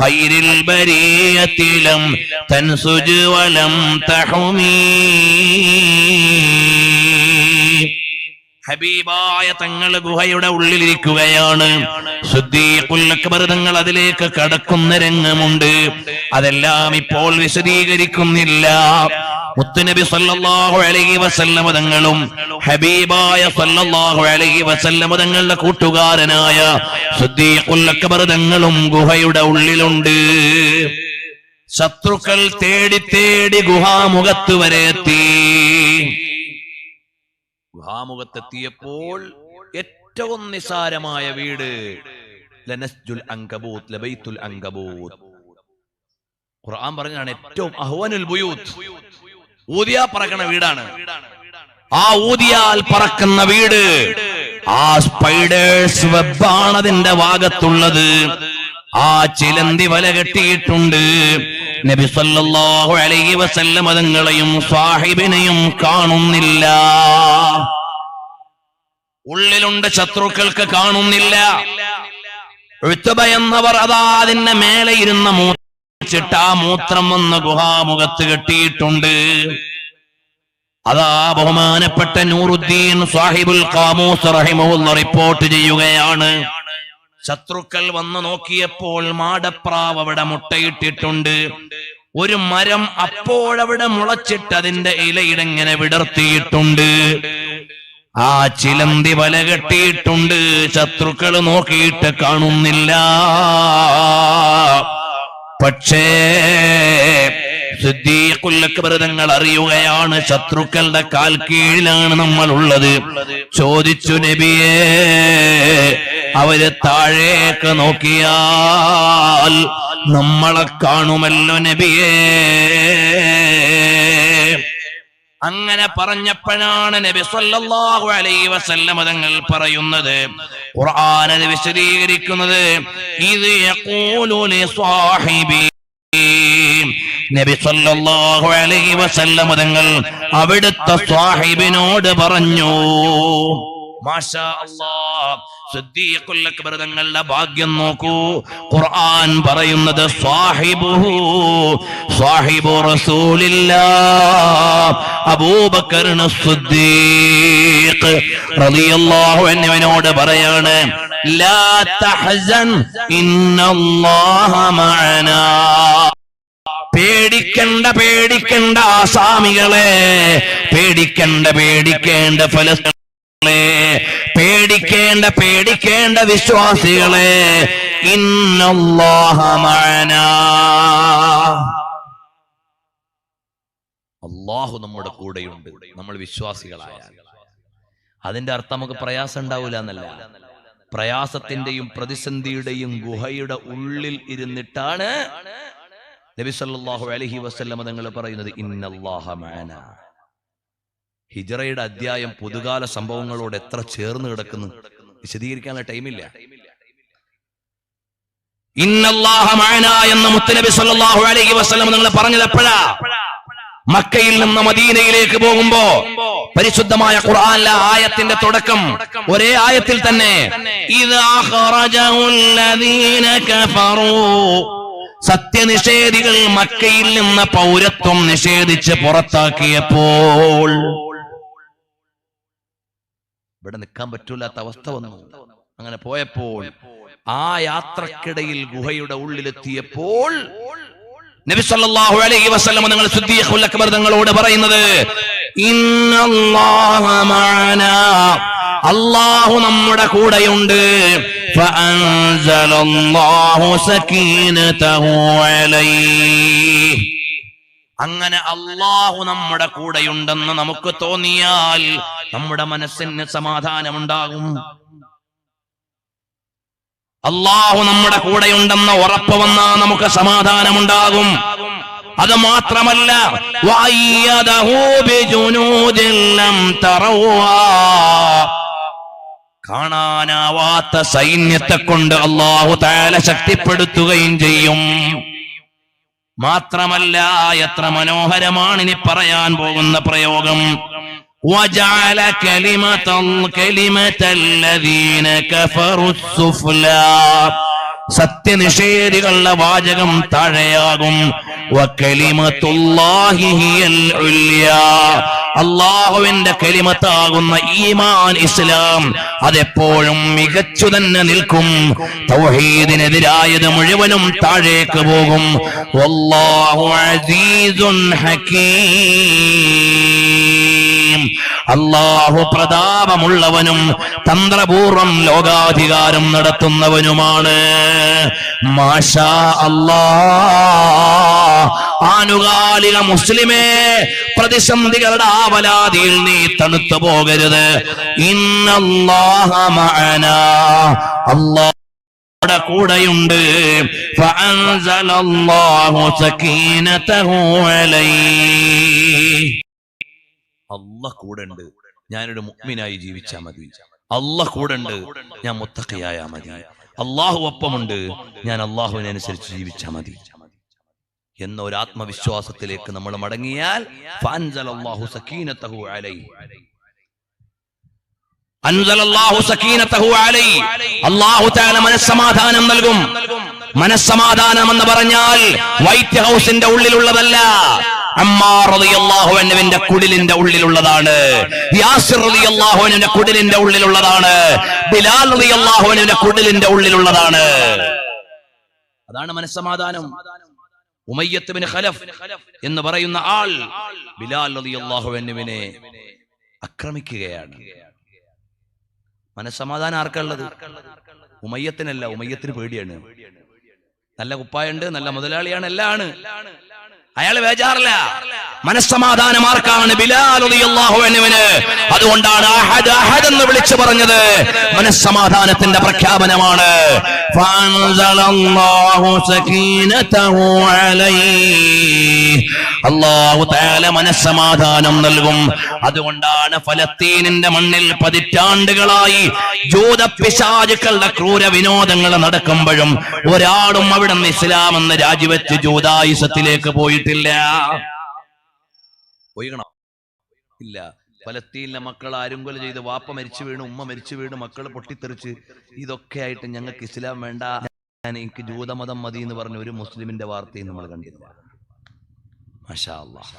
خير البرية لم تنسج ولم تحمي. ഹബീബായ തങ്ങൾ ഗുഹയുടെ ഉള്ളിലിരിക്കുകയാണ്. സിദ്ദീഖുൽ അക്ബർ തങ്ങൾ അതിലേക്ക് കടക്കുന്ന രംഗമുണ്ട്. അതെല്ലാം ഇപ്പോൾ വിശദീകരിക്കുന്നില്ല. മുത്തുനബി സല്ലല്ലാഹു അലൈഹി വസല്ലം തങ്ങളും ഹബീബായ സല്ലല്ലാഹു അലൈഹി വസല്ലം തങ്ങളുടെ കൂട്ടുകാരനായ സിദ്ദീഖുൽ അക്ബർ തങ്ങളും ഗുഹയുടെ ഉള്ളിലുണ്ട്. ശത്രുക്കൾ തേടി തേടി ഗുഹാമുഖത്ത് വരെ എത്തി. ഗുഹാമുഖത്തെത്തിയപ്പോൾ ഏറ്റവും നിസാരമായ വീട് ലനസ്ജുൽ അങ്കബൂത്ത് ലബൈത്തുൽ അങ്കബൂത്ത്. ഖുർആൻ പറഞ്ഞാണ് ഏറ്റവും അഹ്വനുൽ ബുയൂത്ത്, ഊതിയാ പറക്കണ വീടാണ്. ആ ഊതിയാൽ പറക്കുന്ന വീട്, ആ സ്പൈഡേഴ്സ് വെബാണ് അതിന്റെ ഭാഗത്തുള്ളത്. ആ ചിലന്തി വല കെട്ടിയിട്ടുണ്ട്. നബി സല്ലല്ലാഹു അലൈഹി വസല്ലം തങ്ങളെയും സാഹിബിനെയും കാണുന്നില്ല. ഉള്ളിലുണ്ട്, ശത്രുക്കൾക്ക് കാണുന്നില്ല. ഉത്ബ എന്നവർ അതാ അതിന്റെ മേലെ ഇരുന്ന മൂത്രച്ചിട്ട് ആ മൂത്രം വന്ന് ഗുഹാമുഖത്ത് കെട്ടിയിട്ടുണ്ട്. അതാ ബഹുമാനപ്പെട്ട നൂറുദ്ദീൻ സാഹിബുൽ ഖാമൂസ് റഹിമഹുല്ലാഹ് റിപ്പോർട്ട് ചെയ്യുകയാണ്. ശത്രുക്കൾ വന്നു നോക്കിയപ്പോൾ മാടപ്രാവ് അവിടെ മുട്ടയിട്ടിട്ടുണ്ട്. ഒരു മരം അപ്പോഴവിടെ മുളച്ചിട്ട് അതിന്റെ ഇലയിടങ്ങനെ വിടർത്തിയിട്ടുണ്ട്. ആ ചിലന്തി വല കെട്ടിയിട്ടുണ്ട്. ശത്രുക്കൾ നോക്കിയിട്ട് കാണുന്നില്ല. പക്ഷേ സിദ്ദീഖുൽ അക്ബർ തങ്ങൾ അറിയുകയാണ്, ശത്രുക്കളുടെ കാൽ കീഴിലാണ് നമ്മൾ ഉള്ളത്. ചോദിച്ചു, നബിയേ, അവര് താഴേക്ക് നോക്കിയാൽ നമ്മളെ കാണുമല്ലോ നബിയേ. അങ്ങനെ പറഞ്ഞപ്പോഴാണ് നബി സല്ലല്ലാഹു അലൈഹി വസല്ലം തങ്ങൾ പറയുന്നത്, ഖുർആൻ അത് വിശദീകരിക്കുന്നത്, ഇത് യഖൂലു ലി സാഹിബി. നബി സല്ലല്ലാഹു അലൈഹി വസല്ലം തങ്ങൾ അവിടുത്തെ സാഹിബിനോട് പറഞ്ഞു. മാഷാ അല്ലാഹ്, സിദ്ദീഖുൽ അക്ബർ തങ്ങളുടെ ഭാഗ്യം നോക്കൂ. ഖുർആൻ പറയുന്നത് സാഹിബുഹു സാഹിബു റസൂലില്ലാഹ് അബൂബക്കർ സിദ്ദീഖ് റളിയല്ലാഹു അൻഹുവിനോട് പറയാണ്, ലാ തഹ്സൻ ഇന്നല്ലാഹ മഅനാ. പേടിക്കണ്ട പേടിക്കണ്ട ആസാമികളെ, പേടിക്കണ്ട പേടിക്കേണ്ട ഫലസ്തീനികളെ, പേടിക്കേണ്ട പേടിക്കേണ്ട വിശ്വാസികളെ, ഇന്നല്ലാഹ മഅനാ. അല്ലാഹു നമ്മുടെ കൂടെയുണ്ട്, നമ്മൾ വിശ്വാസികളായാൽ. അതിന്റെ അർത്ഥം നമുക്ക് പ്രയാസം ഉണ്ടാവില്ല എന്നല്ല. പ്രയാസത്തിന്റെയും പ്രതിസന്ധിയുടെയും ഗുഹയുടെ ഉള്ളിൽ ഇരുന്നിട്ടാണ് നബി സല്ലല്ലാഹു അലൈഹി വസല്ലം തങ്ങൾ പറയുന്നത്, ഇന്നല്ലാഹ മഅനാ. ഹിജ്റയുടെ അധ്യായം പുതുകാല സംഭവങ്ങളോട് എത്ര ചേർന്ന് കിടക്കുന്നു, വിശദീകരിക്കാനുള്ള ടൈമില്ല. ഇന്നല്ലാഹ മഅനാ എന്ന മുത്തുനബി സല്ലല്ലാഹു അലൈഹി വസല്ലം തങ്ങൾ പറഞ്ഞത് എപ്പോഴാ? മക്കയിൽ നിന്ന് മദീനയിലേക്ക് പോകുമ്പോ പരിശുദ്ധമായ ഖുർആനിലെ ആയത്തിന്റെ തുടക്കം ഒരേ ആയത്തിൽ തന്നെ ഇദാ ഖറജഉല്ലദീന കഫറൂ, സത്യനിഷേധികൾ മക്കയിൽ നിന്ന് പൗരത്വം നിഷേധിച്ച് പുറത്താക്കിയപ്പോൾ ഇവിടെ നിൽക്കാൻ പറ്റൂലാത്ത അവസ്ഥ വന്നു. അങ്ങനെ പോയപ്പോൾ ആ യാത്രക്കിടയിൽ ഗുഹയുടെ ഉള്ളിലെത്തിയപ്പോൾ നബി സല്ലല്ലാഹു അലൈഹി വസല്ലം നിങ്ങൾ സിദ്ദീഖുൽ അക്ബർ തങ്ങളോട് പറയുന്നത് ഇന്നല്ലാഹ മഅനാ, അല്ലാഹു നമ്മുടെ കൂടെയുണ്ട്. ഫഅൻസലല്ലാഹു സകീനതഹു അലൈഹി, അങ്ങനെ അല്ലാഹു നമ്മുടെ കൂടെയുണ്ടെന്ന് നമുക്ക് തോന്നിയാൽ നമ്മുടെ മനസ്സിന് സമാധാനമുണ്ടാകും. അല്ലാഹു നമ്മുടെ കൂടെയുണ്ടെന്ന ഉറപ്പ് വന്നാൽ നമുക്ക് സമാധാനമുണ്ടാകും. അത് മാത്രമല്ല വഅയ്യദഹു ബിജുനൂദിൻ ലം തറൗഹാ, കാണാനാവാത്ത സൈന്യത്തെ കൊണ്ട് അല്ലാഹു തആല ശക്തിപ്പെടുത്തുകയും ചെയ്യും. മാത്രമല്ല എത്ര മനോഹരമാണ് ഇനി പറയാൻ പോകുന്ന പ്രയോഗം. وجعل كلمة الذين كفروا السفلى, സത്യനിഷേധികളുടെ വാചകം താഴെയാകും. വകലിമത്തുല്ലാഹി ഹിയൽ ഉല്യാ, അല്ലാഹുവിന്റെ കലിമത്താകുന്ന ഈമാൻ ഇസ്ലാം അതെപ്പോഴും മികച്ചു തന്നെ നിൽക്കും. തൗഹീദിനെതിരായത് മുഴുവനും താഴേക്ക് പോകും. വല്ലാഹു അസീസുൻ ഹകീം, അല്ലാഹു പ്രതാപമുള്ളവനും തന്ത്രപൂർവം ലോകാധികാരം നടത്തുന്നവനുമാണ്. മാഷാ അല്ലാഹ്. ആനുകാലിക മുസ്ലിമേ, പ്രതിസന്ധികളുടെ ആവലാതിയിൽ നീ തണുത്തു പോകരുത്. ഇന്നല്ലാഹ മഅനാ, അല്ലാഹു കൂടെയുണ്ട്. ഫഅൻസലല്ലാഹു സകീനതഹു അലൈഹി, അല്ലാഹ് കൂടെയുണ്ട്, ഞാനൊരു മുഅ്മിനായി ജീവിച്ചാൽ മതി. അല്ലാഹ് കൂടെയുണ്ട്, ഞാൻ മുത്തഖിയായാൽ മതി. അല്ലാഹു ഒപ്പമുണ്ട്, ഞാൻ അല്ലാഹുവിനെ അനുസരിച്ച് ജീവിച്ചാൽ മതി എന്ന ഒരു ആത്മവിശ്വാസത്തിലേക്ക് നമ്മൾ മടങ്ങിയാൽ ഫഅൻസലല്ലാഹു സകീനതഹു അലൈഹി, അൻസലല്ലാഹു സകീനതഹു അലൈഹി, അല്ലാഹു തആല മനസ്സമാധാനം നൽകും. മനസ്സമാധാനം എന്ന് പറഞ്ഞാൽ വൈറ്റ് ഹൗസിന്റെ ഉള്ളിലുള്ളതല്ല, അമ്മാർ റളിയല്ലാഹു അൻഹുവിന്റെ കുടിലിന്റെ ഉള്ളിലുള്ളതാണ്. യാസിർ റളിയല്ലാഹു അൻഹുവിന്റെ കുടിലിന്റെ ഉള്ളിലുള്ളതാണ്. ബിലാൽ റളിയല്ലാഹു അൻഹുവിന്റെ കുടിലിന്റെ ഉള്ളിലുള്ളതാണ്. അതാണ് മനസ്സമാധാനം. ഉമയ്യത്ത് ബിൻ ഖലഫ് എന്ന് പറയുന്ന ആൾ ബിലാൽ റളിയല്ലാഹു അൻഹുവിനെ ആക്രമിക്കുകയാണ്. മനസ്സമാധാനം ആർക്കുള്ളത്? ഉമയ്യത്തിനല്ല. ഉമയ്യത്തിന് പേടിയാണ്. നല്ല കുപ്പായുണ്ട്, നല്ല മുതലാളിയാണ്, എല്ലാം ആണ്. അയാൾ ബേജാറില്ല. മനസ്സമാധാനം ആർക്കാണ്? ബിലാൽ റളിയല്ലാഹു അൻഹുവിന്. അതുകൊണ്ടാണ് അഹദ് അഹദ് എന്ന് വിളിച്ചു പറഞ്ഞത്. മനസ്സമാധാനത്തിന്റെ പ്രഖ്യാപനമാണ്. ഫഅൻസലല്ലാഹു സകീനതഹു അലൈഹി, അല്ലാഹു തആല മനസ്സമാധാനം നൽകും. അതുകൊണ്ടാണ് ഫലസ്തീനിന്റെ മണ്ണിൽ പതിറ്റാണ്ടുകളായി ജൂതപിശാചുക്കളുടെ ക്രൂര വിനോദങ്ങൾ നടക്കുമ്പോഴും ഒരാളും അവിടെ നിന്ന് ഇസ്ലാം എന്ന് രാജിവെച്ച് ജൂതായുസത്തിലേക്ക് പോയിട്ടില്ല. പോയിക്കണോ? ഇല്ല. ഫലസ്തീനിലെ മക്കൾ ആരുംകൊല ചെയ്ത് വാപ്പ മരിച്ചു വീണ്, ഉമ്മ മരിച്ചു വീണ്, മക്കൾ പൊട്ടിത്തെറിച്ച്, ഇതൊക്കെ ആയിട്ട് ഞങ്ങൾക്ക് ഇസ്ലാം വേണ്ട, എനിക്ക് ജൂതമതം മതി എന്ന് പറഞ്ഞ ഒരു മുസ്ലിമിന്റെ വാർത്തയും നമ്മൾ കണ്ടില്ല. മാഷാ അല്ലാഹ്.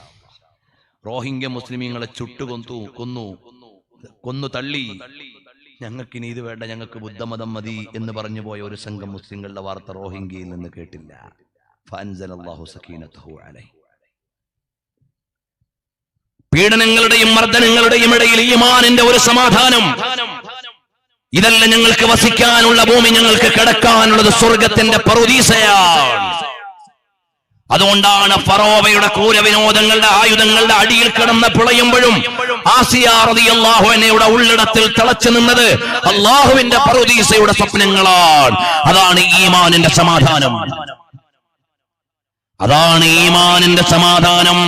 റോഹിംഗ്യ മുസ്ലിമീങ്ങളെ കൊന്നു തള്ളി, ഞങ്ങൾക്കിനി ഇത് വേണ്ട, ഞങ്ങൾക്ക് ബുദ്ധമതം മതി എന്ന് പറഞ്ഞു പോയ ഒരു സംഘം മുസ്ലിങ്ങളുടെ വാർത്ത റോഹിംഗ്യയിൽ നിന്ന് കേട്ടില്ല. ഫഅൻസലല്ലാഹു സകീനതഹു അലൈഹി. പീഡനങ്ങളുടെയും മർദ്ദനങ്ങളുടെയും ഇടയിൽ ഈമാനിന്റെ ഒരു സമാധാനം. ഇതല്ല ഞങ്ങൾക്ക് വസിക്കാനുള്ള ഭൂമി, ഞങ്ങൾക്ക് കിടക്കാനുള്ളത് സ്വർഗത്തിന്റെ പറുദീസയാണ്. അതുകൊണ്ടാണ് ഫറോവയുടെ ക്രൂരവിനോദങ്ങളുടെ ആയുധങ്ങളുടെ അടിയിൽ കിടന്ന് പിളയുമ്പോഴും ആസിയ റളിയല്ലാഹു അൻഹയുടെ ഉള്ളിടത്തിൽ തിളച്ചു നിന്നത് അല്ലാഹുവിന്റെ പറുദീസയുടെ സ്വപ്നങ്ങളാണ്. അതാണ് ഈമാനിന്റെ സമാധാനം. അതാണ് ഈമാനിന്റെ സമാധാനം.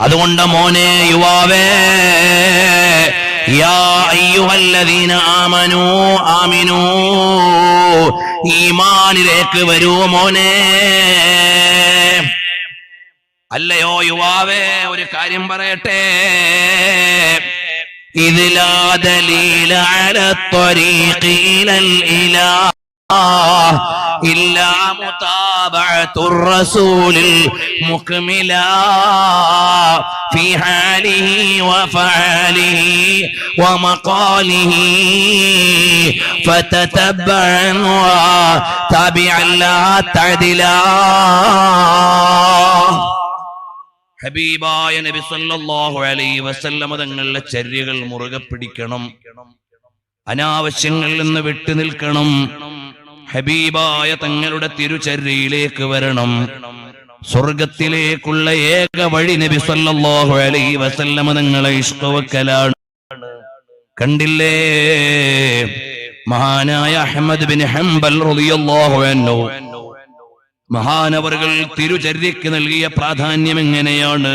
അതുകൊണ്ട് മോനെ, യുവാവേ, യാ അയ്യുഹല്ലദീന ആമിനൂ, ഈമാനിലേക്ക് വരൂ മോനെ. അല്ലയോ യുവാവേ, ഒരു കാര്യം പറയട്ടെ, ഇദ് ലാ ദലീല അലാ ത്വരീഖി ഇലൽ ഇലാഹ് ഇല്ലാ മുതാബഅത്തുർ റസൂലിൽ മുക്മിലാ ഫീ ഹാലിഹി വഫഅലിഹി വമഖാലിഹി ഫതതബ്ബഅൻ വതബിഅൻ ലാ തഅദിലാ. ഹബീബായ നബി സല്ലല്ലാഹു അലൈഹി വസല്ലം തങ്ങളുടെ ചര്യകൾ മുറുകെ പിടിക്കണം, അനാവശ്യങ്ങളിൽ നിന്ന് വിട്ടുനിൽക്കണം, ഹബീബായ തങ്ങളുടെ തിരുചര്യയിലേക്ക് വരണം. സ്വർഗത്തിലേക്കുള്ള ഏക വഴി നബി സല്ലല്ലാഹു അലൈഹി വസല്ലം തങ്ങളെ ഇഷ്ഖ് വെക്കലാണ്. കണ്ടില്ലേ, മഹാനായ അഹ്മദ് ബിൻ ഹംബൽ റളിയല്ലാഹു അൻഹു മഹാനവറുകൾ തിരുചര്യക്ക് നൽകിയ പ്രാധാന്യം എങ്ങനെയാണ്?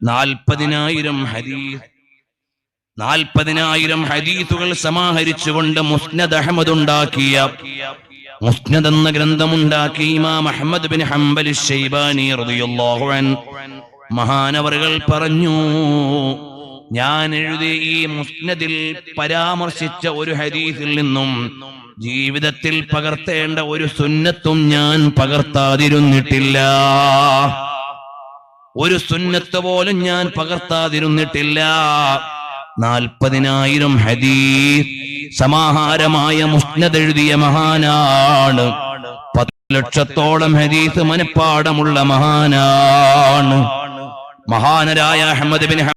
40,000 ഹദീസുകൾ സമാഹരിച്ചുകൊണ്ട് മുസ്നദ് അഹ്മദ് ഉണ്ടാക്കിയ, മുസ്നദ് എന്ന ഗ്രന്ഥമുണ്ടാക്കി ഇമാം അഹ്മദ് ബിൻ ഹംബൽ ശൈബാനി റളിയല്ലാഹു അൻഹു മഹാനവറുകൾ പറഞ്ഞു, ഞാൻ എഴുതിയ ഈ മുസ്നദിൽ പരാമർശിച്ച ഒരു ഹദീസിൽ നിന്നും ജീവിതത്തിൽ പകർത്തേണ്ട ഒരു സുന്നത്തും ഞാൻ പകർത്താതിരുന്നിട്ടില്ല. ഒരു സുന്നത്ത് പോലും ഞാൻ പകർത്താതിരുന്നിട്ടില്ല. 40,000 ഹദീസ് സമാഹാരമായ മുസ്നദ് എഴുതിയ മഹാനാണ്. 10 ലക്ഷത്തോളം ഹദീസ് മനഃപ്പാടമുള്ള മഹാനാണ്. മഹാനരായ അഹ്മദ് ബിൻ